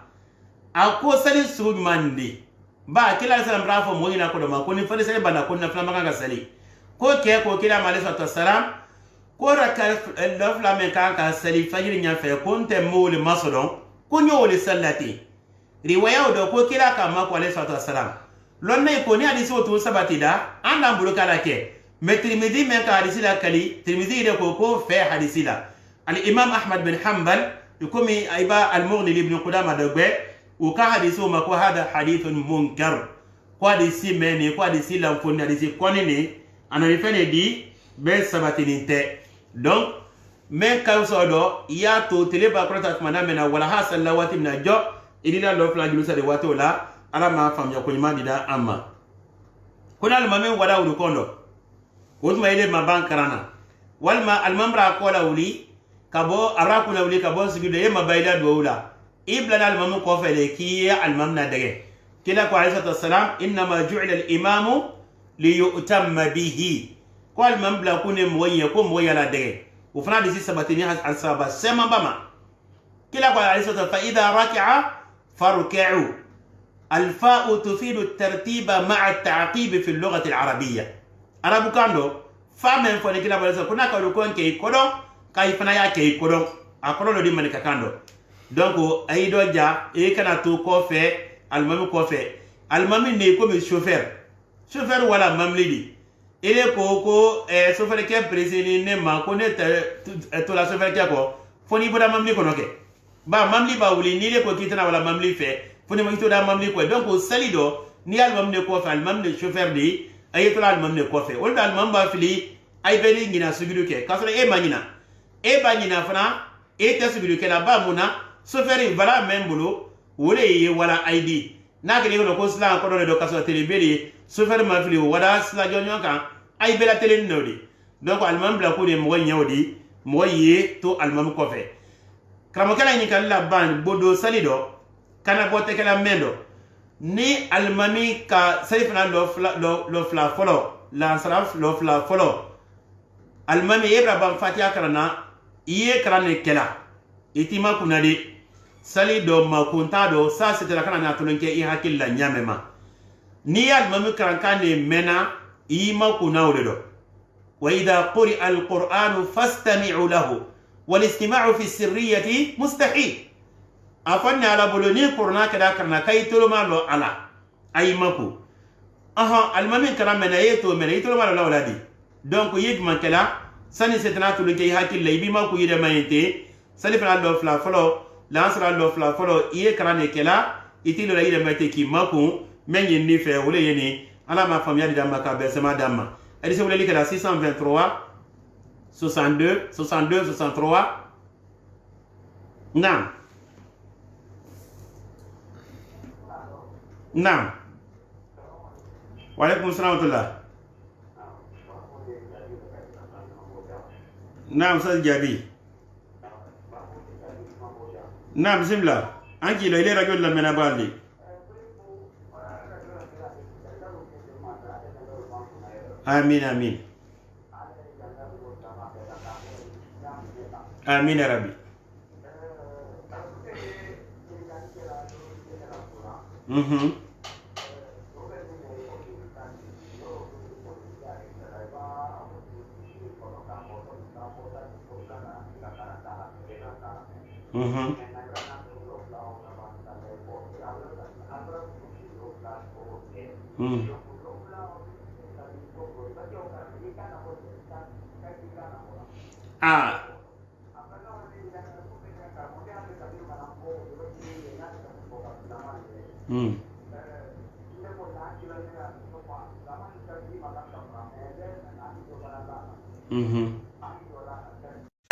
ako sali submandi ba kila sallam rafo mo ina ko do ma ko ni fa sali bana ko na fla ka sali ko ke ko kila sallallahu wasallam kora ka lofla men ka sali fajiri nya fe konte mole masodon ko nyole sallati riwaya do ko kila ka ma ko alayhi salatu wassalam lonna ko ni hadisi to sabati da anda mbulu kala ke metrimidi men ka hadisi la kali tirmidhi de ko fe hadisi la al imam ahmad bin hanbal yukumi aiba al mughni ibn qudama de be o ka hadisi ma ko hada hadithun munkar ko hadisi men ko hadisi la ko hadisi konini ana fene di be sabati ninte donc men kawso do ya to tele ba krota mana mena wala ha sallawati na jo idila lo fla julusa de wato la ala ma fam ya ko nyima dida amma kuna al mamen wada wudu kondo wotuma ile maban karana walma al mamra ko la wuli kabo araku la wuli kabo sigude e mabayda do wula ibla al mamu ko fele ki al mamna dege kila ko alayhi wassalam inma ju'ila al imamu li yu'tamma bihi ko al mambla kune moye ko moye la dege o fana disi sabatini al saba sema bama kila ko alayhi wassalam fa idha raka'a farka'u al fa'u tufidu at tartiba ma'a at ta'qib fi al lughah al arabiyyah arabu kando femme fo ne kila bala kuna ka ko ke kodo kai fana ya ke kodo a kodo lo di man ka kando donc ay do ja e kana to ko fe almami ko fe almami ne ko mi chauffeur wala mamli di ele ko chauffeur ke président ne ma ko ne to la chauffeur ke ko foni boda mamli ko no ke ba mamli ba wuli ni le ko kitana wala mamli fe foni ma to da mamli ko donc salido ni almam ne ko fe almam ne chauffeur di ay to la almam ne ko fe wol dal mamba fili ay beli ngina sugidu ke kasra e magina e bagina fana e te sugidu ke la ba muna chauffeur vala même bolo wole ye wala id na ke ko ko sla ko do kasra telebeli chauffeur ma fili wada sla jonyo kan ay bela tele nodi donc almam bla ko de mo nyawdi mo ye to almam ko fe kramo kala ni kala ban bodo salido kana bote kala mendo ni almami ka sayfna lo fla folo la saraf lo fla folo almami ebra ban fatia karana iye karane kela itima kunadi salido makuntado sa setela kana na tulunke I hakilla nyamema ni almami karankane mena ima kunawledo wa idha quri'a alqur'anu fastami'u lahu والاستماع في السرية مستحيل أفنى على بلوني قرنا كذا كرنا كي تلوما لو على أي مكو المهم كلام من يتو ما لو ولادي donc yigman kala sani setna to ke hakil lay bi ma ko yide mayente sani fala do fla folo lansra do fla folo iye krane kala itilo la yide mayte ki mako mengi ni fe wole yeni ala ma fam yadi damma ka be sama damma edi se wole li kala 623 62 63 نعم نعم وعليكم السلام ورحمة الله نعم أستاذ جابي نعم بسم الله أنت لو إلي رجل من أبالي آمين آمين آمين يا ربي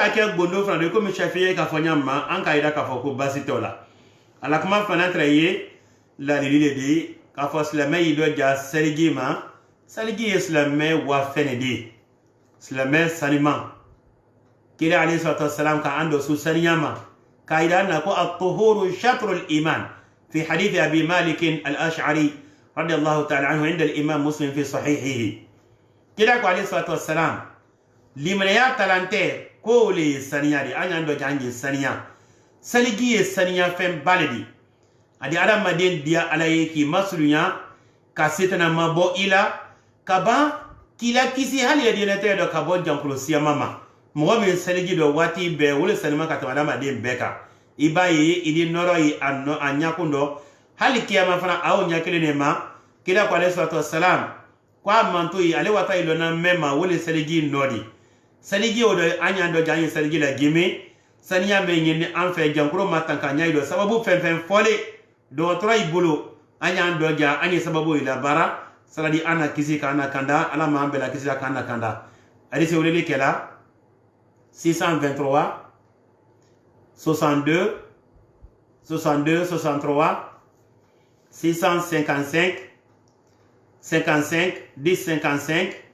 ake gondo fana ko mi shafiye ka fonya ma an ka ida ka fo ko basitola ala kuma fana traye la lili de ka fo islamai do ja saligi ma saligi islamai wa fenedi islamai salima kila alayhi salatu wassalam ka ando su saliyama ka ida na ko at-tuhuru shatr al-iman fi hadith abi malik al-ash'ari radiyallahu ta'ala anhu inda al-imam muslim fi sahihihi kila ko alayhi salatu wassalam limriya talante ko le saniya di anya ndo jangi saniya saligi ye saniya fem baladi adi adam maden dia alayki maslunya ka setana mabo ila kaba kila kisi hali ya dina tedo kabo jankulo siya mama mo be saligi do wati be wole sanima ka tamada maden beka ibayi idi noro yi anno anyakundo hali kiyama fana awo nyakele ne ma kila kwa alayhi salatu wassalam kwa manto yi ale wata ilona mema wole saligi nodi saligi odo anyando janyi saligi la gimi saniya be nyini anfe jankuro matanka nyaido sababu fem fole do tora ibulu anyando ja anyi sababu ila bara saladi ana kisi kana kanda ala ma ambela kisi kana kanda adisi woleli kela 623 62 62 63 655 55 10 55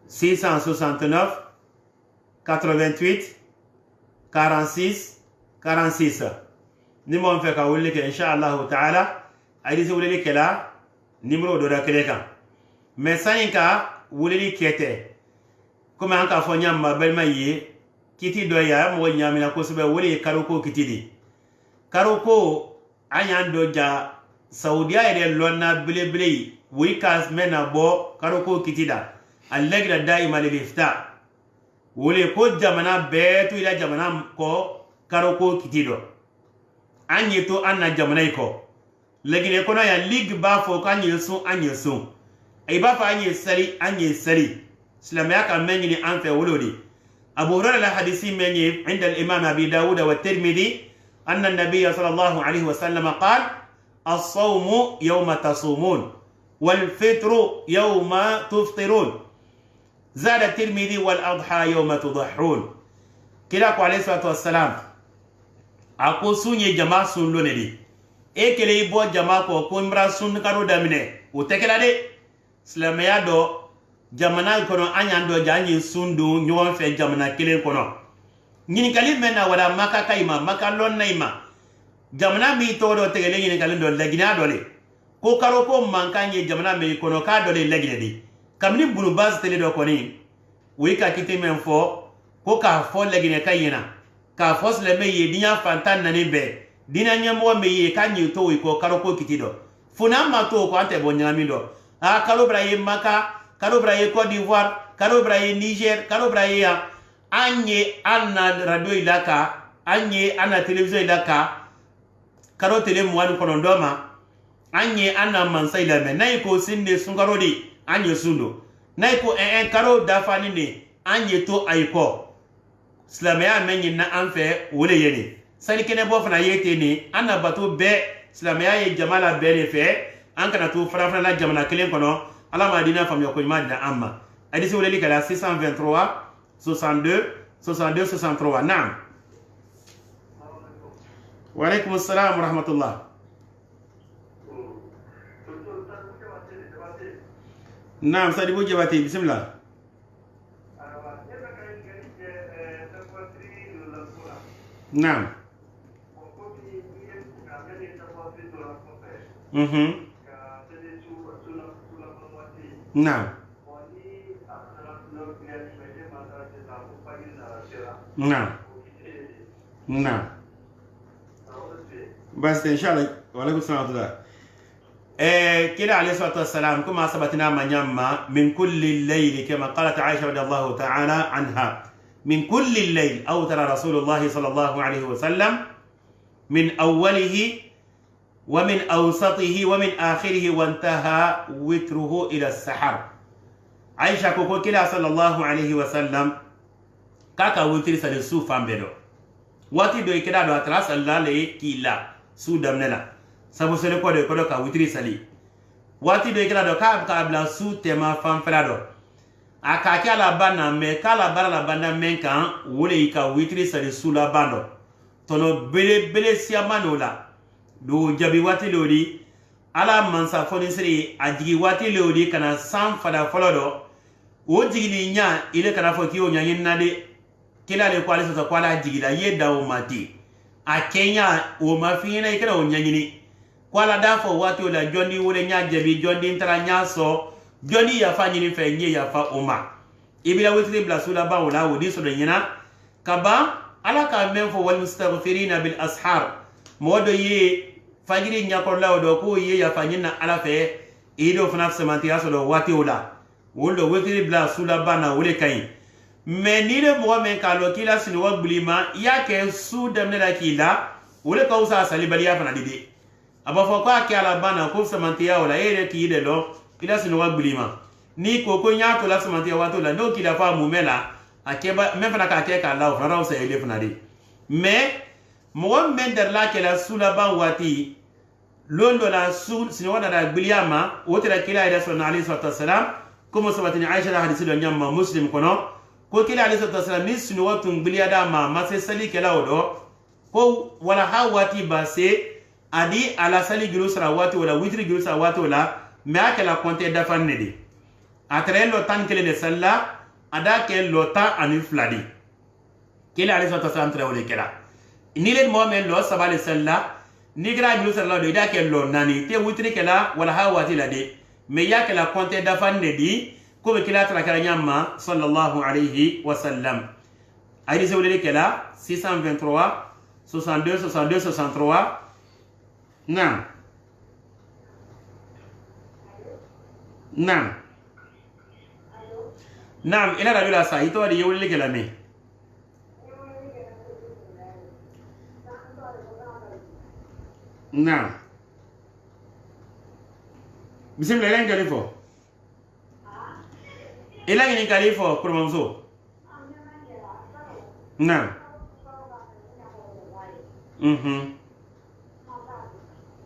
669 88 46 46 numéro fait ka wuli ke inshallah taala aydi se wuli ke la numéro do da kele kan mais saninka wuli kete comme an ka fo nyamba belma yi kiti do ya mo nyamina ko sube wuli karuko kitidi karuko anyan do ja saudiya ede lonna bile wuri ka mena bo karuko kitida اللجنة الدائمة للإفتاء ولي كو جمنا بيتو إلى جمنا كو كاروكو كتيدو أني تو أنا جمنايكو لكن يكون يا ليج بافو كان يسون أي بافا أني سري سلامياك أمني أنفع ولودي أبو هريرة الحديث مني عند الإمام أبي داود والترمذي أن النبي صلى الله عليه وسلم قال الصوم يوم تصومون والفطر يوم تفطرون زاد الترمذي والأضحى يوم تضحون كلاكو عليه الصلاة والسلام أكو سوني جماعة سون لوني كلي يبو جماعة كو مبرا سون كارو دامنه وتكلا دي سلاميا دو jamana kono anyando janyi sundu nyuwan fe jamana kilen kono nyini kali mena wala maka kayma maka lon nayma jamana mi todo tegele nyini kali do lagina dole ko karo ko mankanye jamana mi kono ka dole lagina di kamni bunu base tele do koni wi ka kiti men fo ko ka fo lagina kayina ka fos le me ye dinya fantan nani be dina nyamo me ye kanyi to wi ko karo ko kiti do funa ma to ko ante bo nyami do a kalo braye maka karo braye Côte d'Ivoire, karo braye Niger, karo braye ya anye ana radio ilaka, anye ana television ilaka, karo tele mwanu konondoma, anye ana mansa ilame, naiko sinde sungaro di, anye sundo, naiko karo dafani ni, anye to aiko, silamaya menye na anfe wole yeni, sali kene bofana yete ni, ana batu be, silamaya ye jamala bere fe, ankana tu farafana la jamana kilen kono, Allah m'a dit femme yoko madina amma adi si wuleli kala 623 62 62 63 naam wa alaykum assalam wa rahmatullah naam sadi bu jabati bismillah naam Naam. Naam. Naam. بس إن شاء الله وعليكم السلام ورحمة الله. كلا عليه الصلاة والسلام كما ثبتنا من يما من كل الليل كما قالت عائشة رضي الله تعالى عنها من كل الليل أوتر رسول الله صلى الله عليه وسلم من أوله ومن أوسطه ومن آخره وانتهى وتره إلى السحر عائشة كوكو كلا صلى الله عليه وسلم كاكا وتر سلسو فامبدو واتي دو كلا دو أتراس الله لي كيلا سو دمنلا سبو سلكو دو كدو كا وتر سلي واتي دو كلا دو كابلا سو تما فامفلا akaki ala bana me kala bara la bana men kan wole ika witri sali sula bando tono bele siamano la do jabi wati lodi ala mansa foni siri ajigi wati lodi kana sam fada folodo o jigini nya ile kana fo kiyo nya yinna de kila le kwali so kwala jigila yeda o mati a Kenya o mafina ikara o nyanyini kwala dafo wati ola jondi wole nya jabi jondi ntara nya so Joni ya fa nyini fe nye ya fa oma ibila witri bla sula ba wala wodi so nyina kaba ala ka men fo wal mustaghfirina bil ashar modo ye fajiri nya ko law do ko ye ya fa nyina ala fe ido fana semanti aso do wati wala woldo witri bla sula ba na wole kay me ni le mo men ka lo kila sinu wa bulima ya ke su dem ne la kila wole ka usa salibali ya fana didi aba fo ko akala bana ko semanti ya wala ere ki de lo ila sinu wa bulima ni koko nyato la semanti ya wato la ndo kila fa mumela akeba me fana ka ke ka law fana usa ele fana di me mo men der la ke la sula ban wati londo la sul sinu wada da buliyama wotira kila ila sallallahu alaihi wasallam kuma sabatini aisha da hadisi do nyamma muslim kono ko kila alaihi wasallam ni sinu watun buliyada ma mase sali kala odo ko wala hawati base adi ala sali gilusra wati wala witri gilusra wati wala me akela konte dafan nedi atre lo tan kele de salla ada ke lo ta ani fladi kila ali sota santre wala kela ni le momen lo sabale salla ni gra gilu salla do da ke lo nani te witri kela wala hawati lade me yakela konte dafan nedi ko be kila tra kala nyamma sallallahu alayhi wa sallam aydi se wala kela 623 62 62 63 nam نعم Naam, ila radio la sa ito di yewle ke la me. Naam. Bismillah ila ngali fo. Ila ngi ngali fo pour mamso. Naam. Mhm.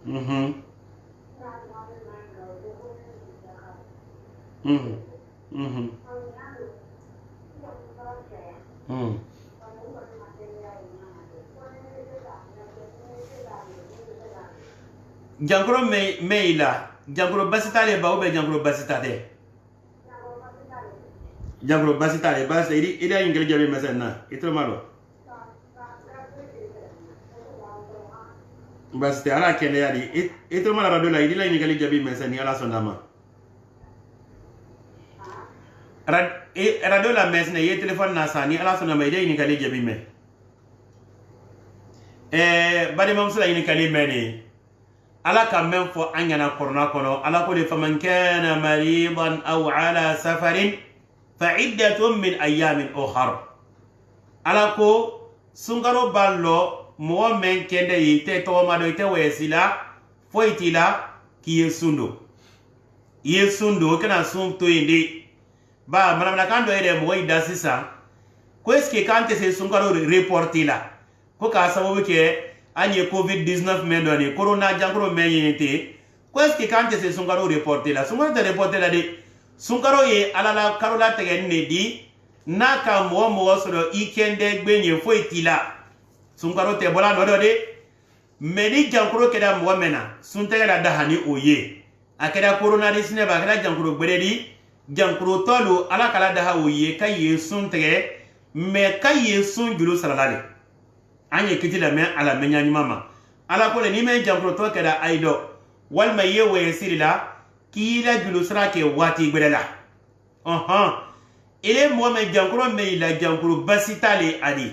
Mhm. Mhm. Mhm. Mhm. Jankuro meila jankuro basitale ba ube jankuro basitade jankuro basitale bas ida ingel jabe masana ito malo basite ala kende yadi ito mala radio la ida ingel jabe masani ala sonama radio la mesne ye telephone na sani ala sonama ida ingel jabe me bade mamsula ingel meni ala ka men fo an yana korona kono ala ko de faman kana maridan aw ala safarin fa iddatun min ayamin ukhra ala ko sungaro ballo mo men kende yite to ma do ite wesila fo itila ki yesundo kana sum to indi ba manamna kando ede mo ida sisa ko eske kante se sungaro reportila ko ka sababu ke anye covid-19 men doni corona jankuro men yete ko est ce kante se sungaro reporter la sungaro te reporter la de sungaro ye alala karola tegen ne di naka mo so ikende gbenye fo itila sungaro te bola no do de meni jankuro keda mo mena sunte la dahani oye akeda corona disne ba keda jankuro gberedi jankuro tolu ala kala daha oye kaye sunte me kaye sun julu salalale anye kiti la men ala menya nyimama ala ko le ni men jankro to kada aido wal ma ye we sirila kila julu sra ke wati gbedela ile mo men jankro me la jankro basitale adi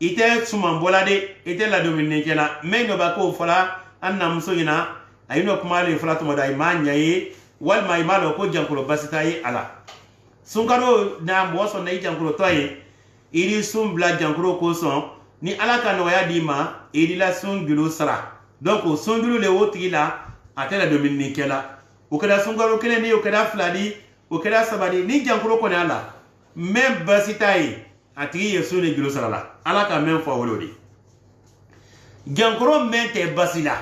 ite suman bolade ite la domine kela men no ba ko fola anna muso ina ayino kuma le fola to modai manya yi wal ma imalo ko jankro basitaye ala sunkaro na mo so na jankro to yi iri sum bla jankro ko son ni ala ka noya di ma iri la sun julo sara donc sun julo le wotigi la atela domini kela o kada sungaro kele ni o kada fladi o kada sabadi ni jankuro ko ala même basitai atigi yesu ne julo sara la ala ka même fo wolodi jankuro mente basila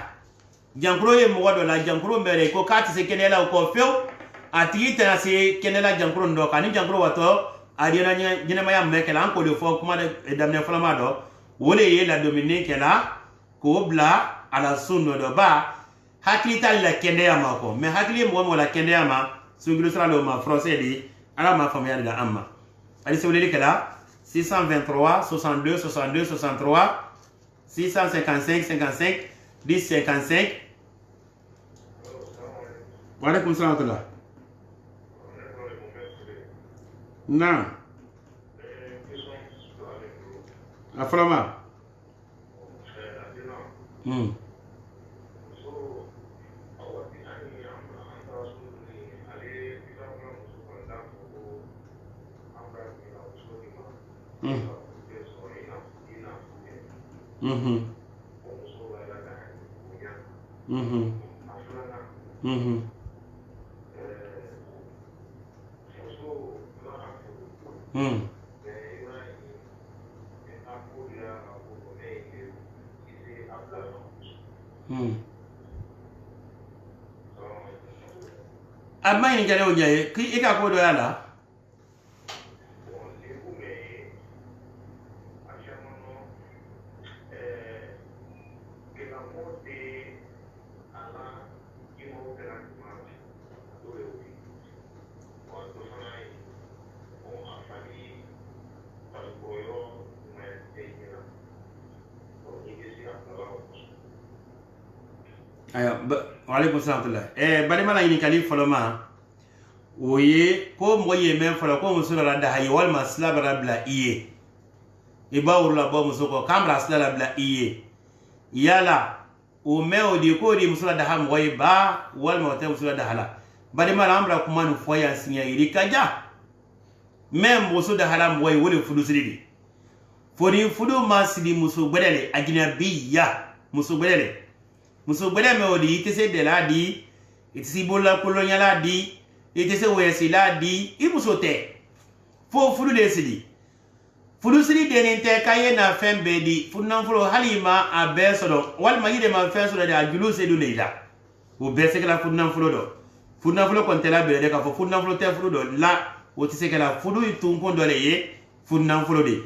jankuro ye mo wado la jankuro mere ko kati se kenela ko few atigi tana se kenela jankuro ndo kani jankuro wato adiana nyina maya mekela anko de fo kuma de damne flama do wole ye la domine kela ko bla ala sunno do ba hakili tal la kende ya mako me hakili mo la kende ya ma sungilu sra lo ma français di ala ma famille da amma ali se wole kela 623 62 62 63 655 55 10 55 wa alaikum salam na aframa amma yin gane oje ki ika ko do yala aya wa alaikum salam bari mala yin kali foloma oye ko moye men fola ko musula la da hayi wal masla barabla iye ibawru la bo musuko kamra sla la bla iye yala o me o di ko di musula da ha moye ba wal ma ta musula da hala bari mala amra kuma nu foya sinya iri kaja même muso da haram way wole fudu sidi foni fudu ma sidi muso gbedele ajnabiya muso gbedele me odi itese de la di itisi bola kolonya la di itese wesi la di i muso te fo fudu le sidi fudu sidi de nte kaye na fembe di fudu nan fulo halima abe sodo wal ma yide ma fe sodo de ajulu sedu leila o be se kala fudu nan fulo do fudu nan fulo kon tela be de ka fo fudu nan fulo te fudu do la o ti se kala fudu itun kon do le ye fudu nan fulo de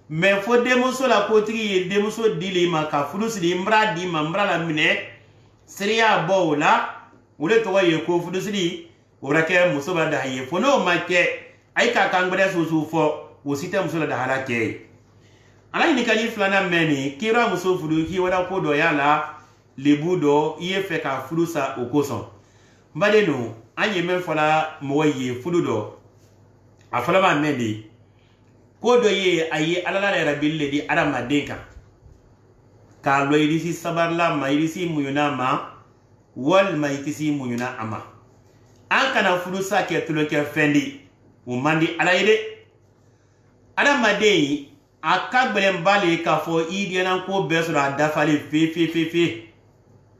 mais fo demuso la kotigi ye demuso dili ma ka fudu sidi mbra di ma mbra la mine seriya bo la wole to ye ko fudu sidi o rake muso ba da ye fo no ma ke ay ka kan gbede so fo o sita muso la da hala ke ala ni kali flana meni kira muso fudu ki wada ko do yala lebu do ye fe ka fudu sa o koson mbade no anye men fola mo ye fudu do afala ma meni ko do ye ayi alala la rabbil di adama denka ka lo idisi sabarla ma idisi muyuna ma wal ma idisi muyuna ama an kana fudu sa ke tulo ke fendi o mandi alayde adama dey akagbele mbale ka fo idi nan ko besro adafale fe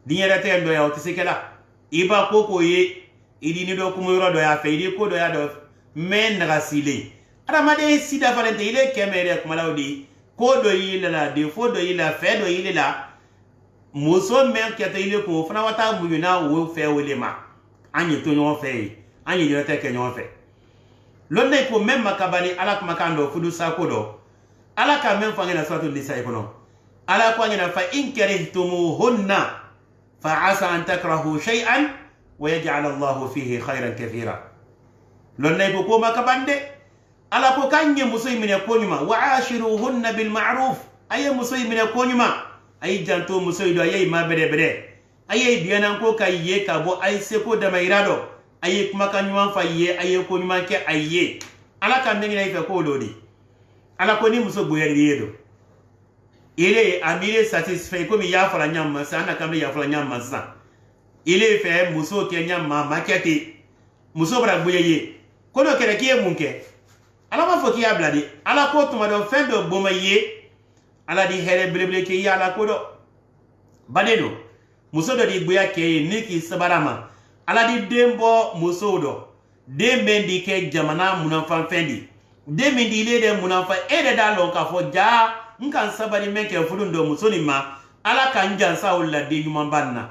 dinyere te ndo ya otisekela iba koko ye idi ni do kumuro do ya fe idi ko do ya do men rasile adama dey sida falente ile kemere kumalawdi ko do yile la de fo do yile fe do yile la muso men kete ile ko fana wata muyuna wo fe wole ma anyi to nyon fe anyi dire te ke nyon fe londe ko même makabani ala kuma kando fudu sako do ala ka même fangena suratul nisa ikono ala ko ngena fa in karihtumuhunna fa asa an takrahu shay'an wa yaj'al Allahu fihi khayran kathira londe ko makabande ala ko kanye musoymine ko nyuma wa ashiruhunna bil ma'ruf ay musoymine ko nyuma ay janto musoydo ay ma bede ay biyanan ko kayye ka bo ay seko da mayrado ay kuma kan nyuma fa ye ay ko nyuma ke ayye ala kan ngi nay fe ko lodi ala ko ni muso boyer yedo ile amire satisfait ko mi ya fala nyamma sana kambe ya fala nyamma sa ile fe muso ke nyamma makete muso bra boyeye ko do kere ke munke ala ma foki ya bladi ala ko tuma do fe do boma ye ala di here bleble ke ya ala ko do badeno muso do di boya ke niki sabarama ala di dembo muso do dembe di ke jamana munafan fendi dembe di le de munafa ede da lon ka fo ja nkan sabari meke fudundo muso ni ma ala kan jansa wala de nyuma banna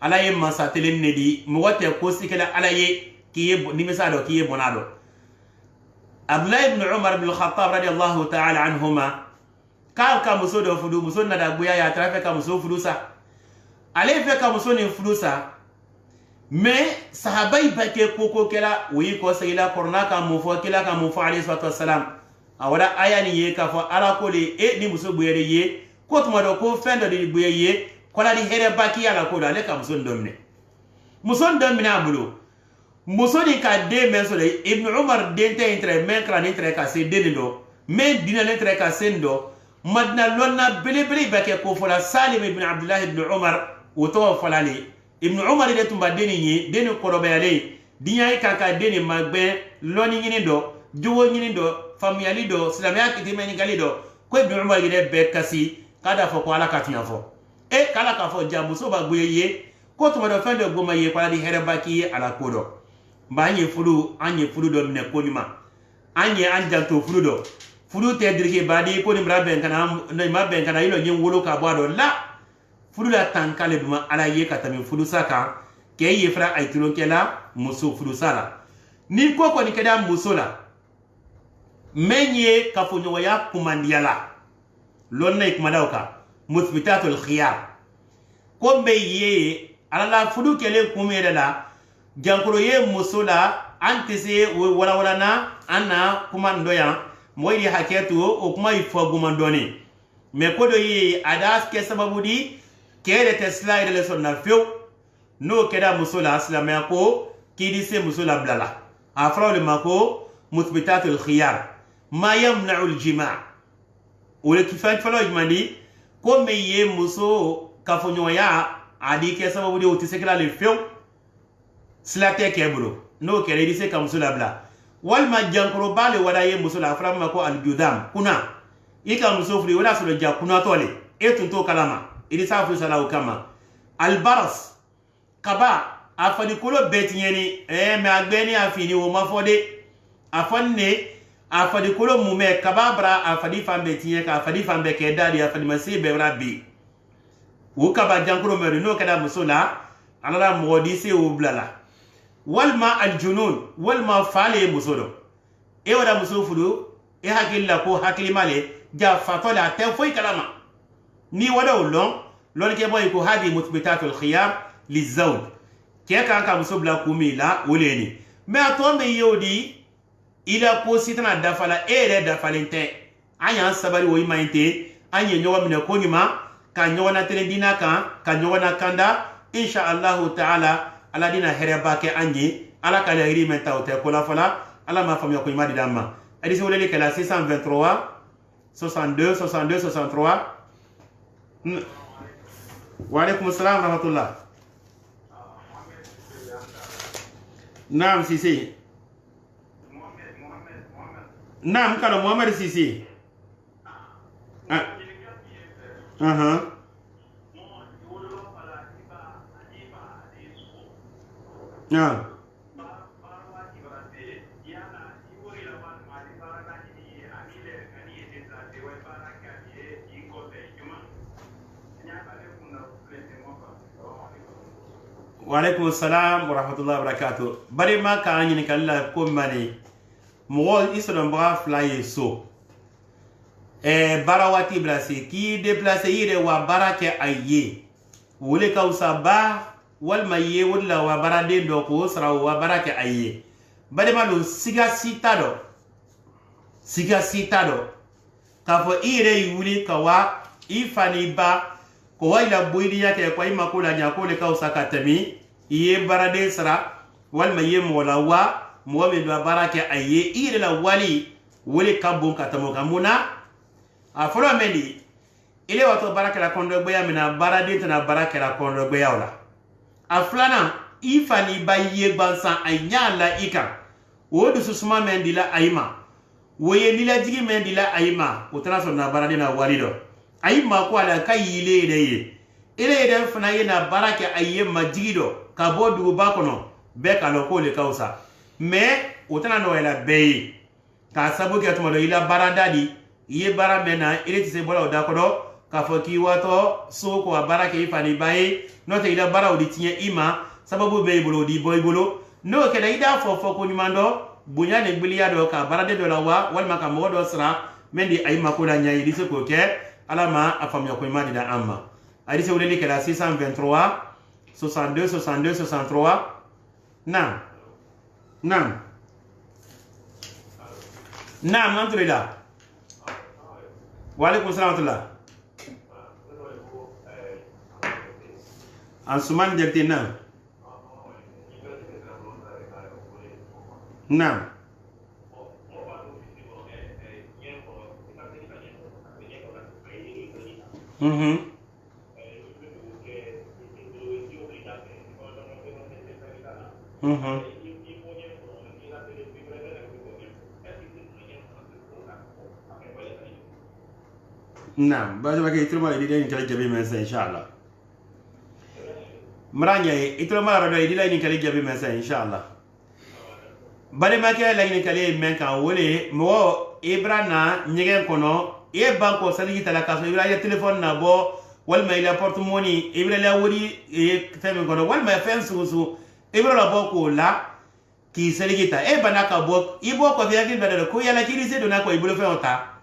ala ye masa telen ne di mo wote ko sikela ala ye kiye ni misado kiye bonado Abdullah ibn Umar ibn al-Khattab radiyallahu ta'ala anhuma ka muso do fudu muso na da buya ya trafe ka muso fudu sa ale fe ka muso ni fudu sa mais sahabai bake koko kela wi ko sayila korna ka mu fo kila ka mu fo alayhi salatu wassalam awada aya ni ye ka fo ala ko le ni muso buyere ye ko tuma do ko fendo di buye ye ko la di here baki ala ko ale ka muso ndomne abulo muso ni ka de men so le ibn Umar dente entre men kra ni entre ka se de do men dina le entre ka sendo madna lonna bele bake ko fo la Salim ibn Abdullah ibn Umar o to fo la le ibn Umar de tumba deni ni deni korobayale dinya kaka deni magbe loni nyini do jowo nyini do famiyali do silamya kitimeni gali do ko ibn Umar de be kasi kada fo ko ala katinya fo kala ka fo jamuso ba guyeye ko tuma do fendo goma ye ko di here baki ala kodo anye fulu do ne ko nyuma anye anjanto fulu do fulu te dirke badi ko ni mraben kana no mabben kana ilo nyin wolo ka bado la fulu la tankale duma ala ye katami fulu saka ke ye fra ay tulo kela muso fulu sala ni ko ni keda muso la menye ka fo nyo ya kumandiala lonna ikmadauka muthbitatul khiyar ko be ye ala la fulu kele kumere la jankoro ye muso la antese wala na anna kumando ya moyri haketu o kuma ifo gumandoni me kodo ye adas ke sababu di kere te slide le sonna fio no keda muso la islamia ko kidi se muso la blala afra le mako muthbitatul khiyar ma yamna'u al-jima' wala kifan falo jmandi ko me ye muso kafonyo ya adi ke sababu di otisekala le fio slate ke bro no kere di se ka muso la bla walma jankoro bale wada ye muso la fara ma ko aljudam kuna ika muso furi wada so ja kuna tole etun to kalama idi sa fu sala kama albaras kaba afani kolo betiyeni me agbeni afini wo mafode afanne afadi kolo mume kaba bra afadi fambe tiye ka afadi fambe ke dadi afadi masibe rabbi wo kaba jankoro me no kada muso la alala modi se wo blala walma aljunun walma fale musodo e wada muso fudu e hakilla ko hakili male ja fatola te foy kalama ni wada ulon lon ke boy ko hadi mutbitatul khiyar lizawj ke kan muso bla kumila woleni me atombe yodi ila ko sitana dafala ere dafalente anya sabari wo imainte anya nyowa mine ko nyuma ka nyowa na telendina ka nyowa na kanda insha Allah ta'ala ala dina hereba ke anyi ala kala iri menta o te kola fala ala ma famia ko imadi damma adi se wolele kala 623 62 62 63 wa alaikum assalam rahmatullah naam sisi naam kala Muhammad sisi Waalaikum salam wa rahmatullahi wa barakatuh. Bari ma ka anyi kala ko mani mo isodon bra fly so barawati blase ki déplacer yire wa barake ayé wole ka usaba wal maye wala wa barade do ko sra wa barake ayé bari ma lo siga sitado ka fo ire yuli ka wa ifani ba ko wayla boydi yake ko ima ko la nyako le ka usaka tami iye barade sra wal maye mo la wa mo be do barake ayé ire la wali wole ka bon katamo kamuna a folo mendi ile wato barake la kondo gbeya mina barade tana barake la kondo gbeya wala a flana ifani baye gbansan anyala ika wodu susuma mendi la ayima woye nila jigi mendi la ayima utana so na barade na walido ayima ko ala kayile ile ide fana yena barake ayema jigido ka bodu bakono be ka loko le kausa me utana no ela beyi ka sabu ke to ila barandadi iye bara mena ile tise bola odakodo ka foki wato so ko barake ifani baye no te ila bara oditinye ima sababu be bolo di boy bolo no ke da ida fo ko nyumando bunya ne gbiliya do ka barade do lawa wal maka modo sra mendi ay makola nyayi dise ko ke alama afam yako imadi da amma adi se wuleli ke la 623 62 62 63 na alhamdulillah. Waalaikum salam warahmatullah. Ansuman jelti na. Naam. Naam, baje bake itroma idi ni kala jabi men sa inshallah. Maranya itroma rado idi la ni kala jabi men sa inshallah. Bale make la ni kala men kan wole mo ibrana nyegen kono e banko saligi tala kaso ibra ya telephone na bo wal ma ila portemoni ibra la wori e teme kono wal ma fen susu ibra la bo ko la ki saligi ta e banaka bo ibo ko via ki badalo ko yala kiri se dona ko ibulo fe ota.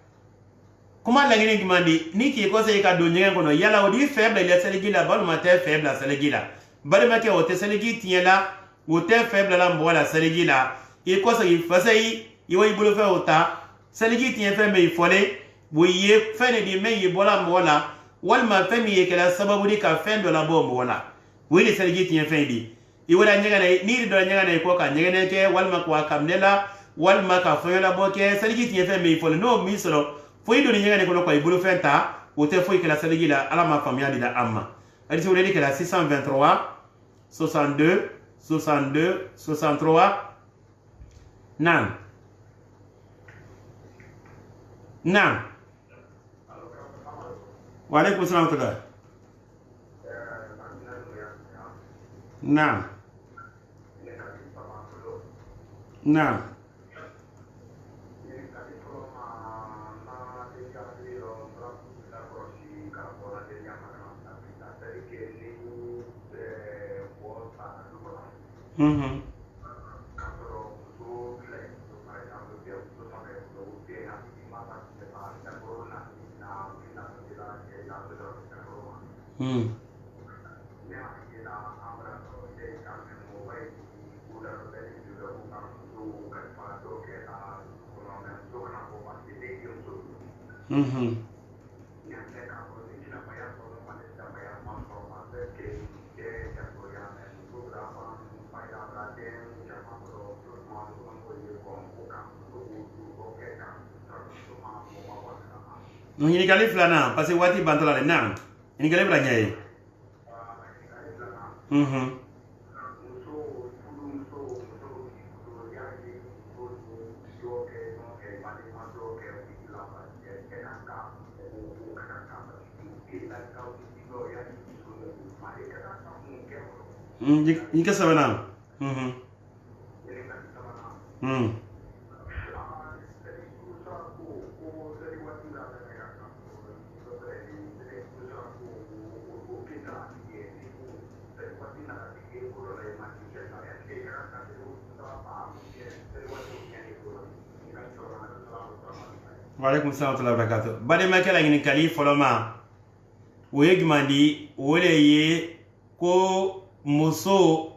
Comment la ngene kimandi ni ki ko se ka do nyen kono yala odi faible le selegi la balu mate faible la selegi la bari make o te selegi tiela o te faible la mbola selegi la e ko se fasai i wo ibulu fe ota selegi tien fe me ifole wo ye fe ne di me yi bola mbola wal ma fe mi ye kala sababu di ka fe do la bo mbola wo ni selegi tien fe di i wala nyanga ni do nyanga ko ka nyanga ke wal ma ko kamnela wal ma ka fe la bo ke selegi tien fe me ifole no mi solo foi do nyanga ne ko ko ibulu fenta o te foi que la saligi la ala ma famia di da amma adi se wuleli que la 623 62 62 63 nan نعم وعليكم السلام ورحمة الله نعم نعم ini kali filana parce que wati bantala le naam ini kali bla nyaay ini ka sabana Waalaikum salam wa rahmatullahi wa barakatuh. Bade makela ngini kali foloma. Oye gimandi ole ye ko muso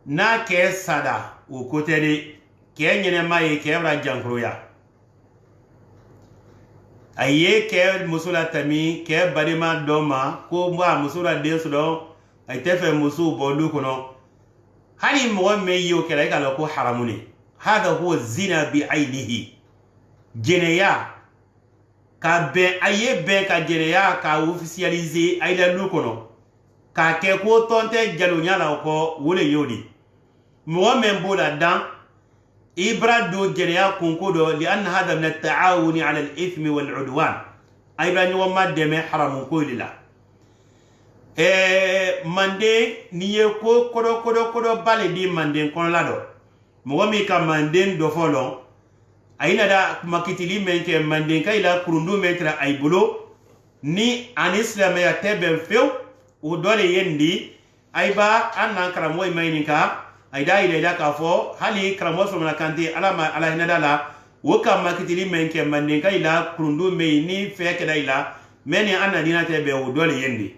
na ke sada o kote de ke nyene maye ke bra jankroya. Aye ke muso la tami ke bade ma doma ko mwa muso la desu do ay tefe muso bolu kono. Hani mo me yo ke la kala ko haramuni. Hada huwa zina bi ainihi. Jeneya ka ben aye ben ka jeneya ka officialiser ayla lukono ka ke ko tonte jalo nyala ko wole yodi mo men bola dan ibra do jeneya kunkodo li an hada min at-ta'awun 'ala al-ithmi wal-'udwan ayba nyo ma deme haramun ko lila mande niye ko kodo bale di mande kon lado mo mi ka mande do folon aina da makitili menke mandenka ila kurundu metra ay bulo ni an islam ya tebe few o dole yendi ayba anna karamo e mayninka ayda ila ka fo hali karamo so na kanti alama ala hinadala wo kam makitili menke mandenka ila kurundu me ni feke da ila meni anna dina tebe o dole yendi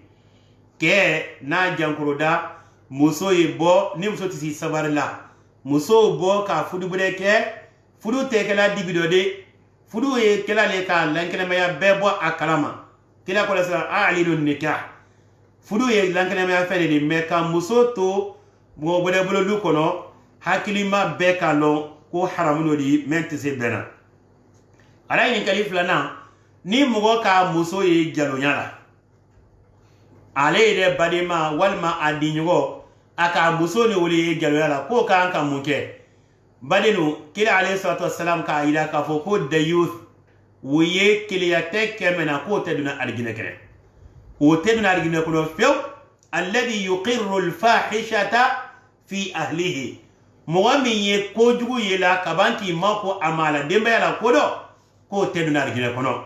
ke na jankuroda muso bo ni muso tisi sabarla muso bo ka fudu bureke fudu te kala dibido de fudu e kala le ka lankene maya bebo akalama kila ko la alilu nikah fudu e lankene maya fere de meka muso to mo bode bolo lu kono hakilima be kalo ko haramuno di mentese bena ala yin kaliflana ni mugo ka muso e jalo nyala ale de badima walma adinyo aka muso ni woli jalo nyala ko ka anka munke badenu kila alayhi salatu wassalam ka ila ka fo ko de youth wuye kiliya tekke mena ko teduna argina kene o teduna argina ko few alladhi yuqirru alfahishata fi ahlihi muwami ye ko jugu yela kabanti mako amala demba yala kodo ko teduna argina kono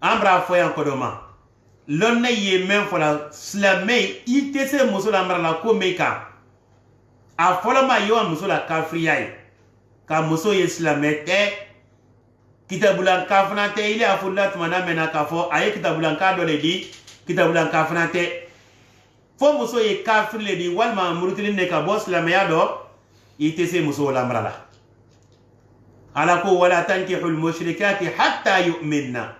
ambra fo yan kodo ma lonna ye men fola slamay itese musula amra ko meka a foloma yo musola kafriyai ka muso islamete kitabulan kafnate ile afulla tumana mena kafo aye kitabulan ka dole di kitabulan kafnate fo muso ye kafrile di walma murutilin ne ka bo islamaya do itese muso la mrala ala ko wala tankihul mushrikati hatta yu'minna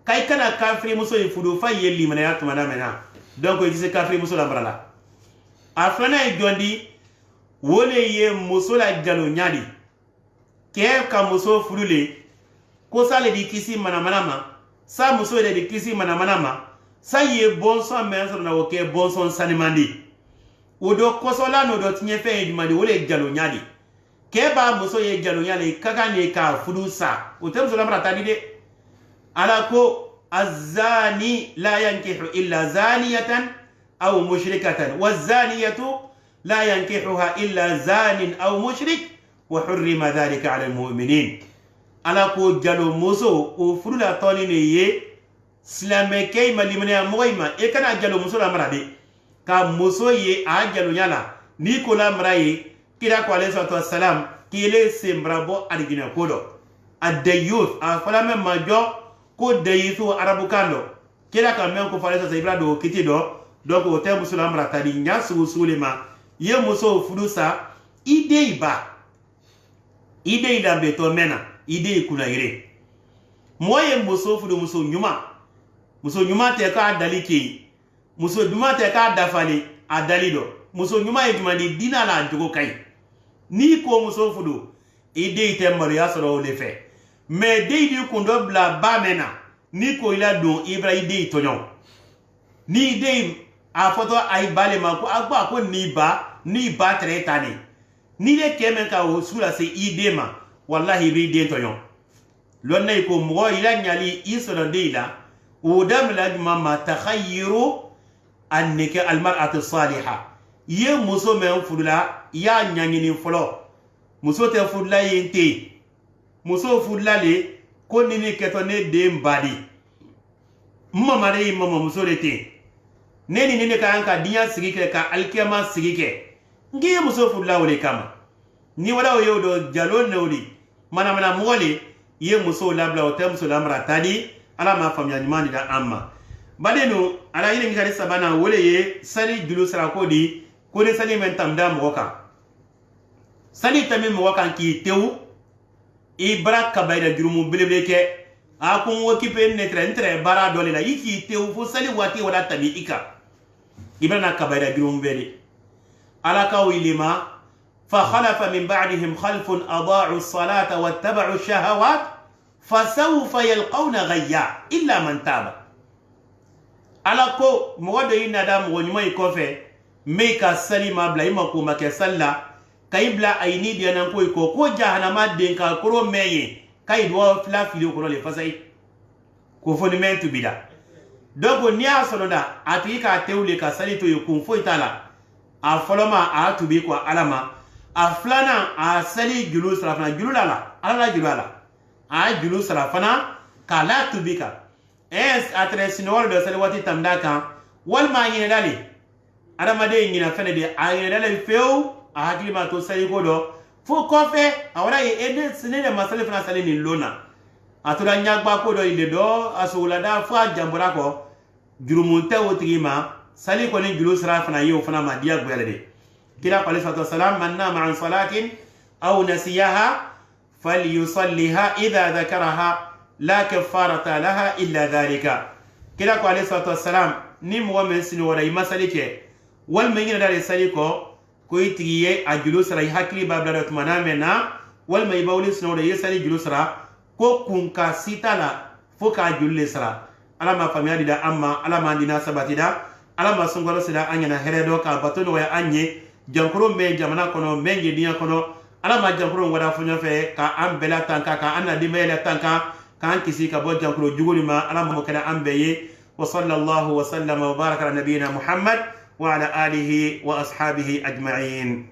kai kana kafri muso ye fudu fa yelli mena ya tumana mena donc itese kafri muso la mrala afana e jondi wole ye muso la jalo nyadi ke ka muso furule ko sale di kisi manamanama sa muso le di kisi manamanama sa ye bonson menso na woke bonson sanimandi odo kosola no do tinye fe di mandi wole jalo nyadi ke ba muso ye jalo nyali kaka ne ka fudu sa o tem so lamra tani de ala ko الزاني لا ينكح إلا زانية أو مشركة والزانية لا ينكحها إلا زان أو مشرك وحرم ذلك على المؤمنين على كو جالو موسو وفرولا طاليني سلامكي مليمنيا مويما إكنا جالو موسو لامرادي كا موسو جالو يالا نيكولا مراي كيراكو عليه الصلاة والسلام كيلي سمبرابو أرجينا كودو الديوث أفلا من مجو ko dayisu arabu kando kila ka men ko fale sa ibra do kiti do donc o tem musulam ratadi nya su sulema ye muso fudusa ide ida be to mena ide kuna ire moye muso fudu muso nyuma te ka daliki muso duma te ka dafali adalido muso nyuma e jumandi dina la jogo kai ni ko muso fudu ide te mariya soro le fe mais deidi kundo bla bamena ni ko ila don ibrahim dei tonyon ni dei a foto ay bale ma ko agba ko ni ba tre tani ni le kemen ka o sura se idema wallahi bi dei tonyon lon nay ko mo ila nyali isra deila o dam la mama takhayru annaka almar'atu salihah ye muso men fudula ya nyangini folo muso te fudula yente muso fudlale ko nini keto ne dem badi mama re mama muso rete neni nini ka anka dinya sigike ka alkiyama sigike ngi muso fudla wole kama ni wala o yodo jalo newli mana mole ye muso labla o tem so lamra tadi ala ma famya nyimani da amma badenu ala yini ngari sabana wole ye sali julu sara ko di ko ne sali men tamda moka sali tamim moka ki tewu ibra kabayda jurumu bilebeke akun wokipe netre bara dole la yiki te ufo sali wati wala tabi ika ibra na kabayda jurumu beli ala kawilima fa khalafa min ba'dihim khalfun adaa'u as-salata wattaba'u ash-shahawat fasawfa yalqawna ghayya illa man taba ala ko modo ina da mo nyuma ikofe meka salima bla ima ko make salla kaibla aini dia nan ko jahannama den ka koro meye kay do fla fili ko le fasay ko foni men tu bida dogo ni asoloda atika tewle ka salito yukun fo itala a foloma a tubi ko alama a flana a sali julu sarafana julala ala julala a julu sarafana kala tubika es atresinol do sali wati tamdaka wal ma yin dali adama de yin na fene de a yin dali feu a hakili ma to sali ko do fo kofe awara ye ede sinene masale fana sali ni lona atura nyagba ko do ile do asulada fo jambura ko jurumunte wotigima sali ko ni julu sara fana yo fana ma dia gwele de kila qali sallallahu salam man nama an salatin aw nasiyaha falyusalliha idha dhakaraha la kafarata laha illa dhalika kila qali sallallahu salam ni mo men sini wala imasalike wal mengina dare sali ko itiye a julu sara hakili babla tumana mena wal may bawli sino de yesali julu sara ko kunka sitala foka julle sara alama famiyadi da amma alama dina sabatida alama sungoro sida anyana heredo ka batono ya anye jankuro me jamana kono mengi dinya kono alama jankuro wada funyo fe ka ambela tanka ka anna dimela tanka ka kisi ka bo jankuro jugulima alama mo kana ambeye wa sallallahu wa sallama wa baraka ala nabiyina muhammad وعلى آله وأصحابه أجمعين.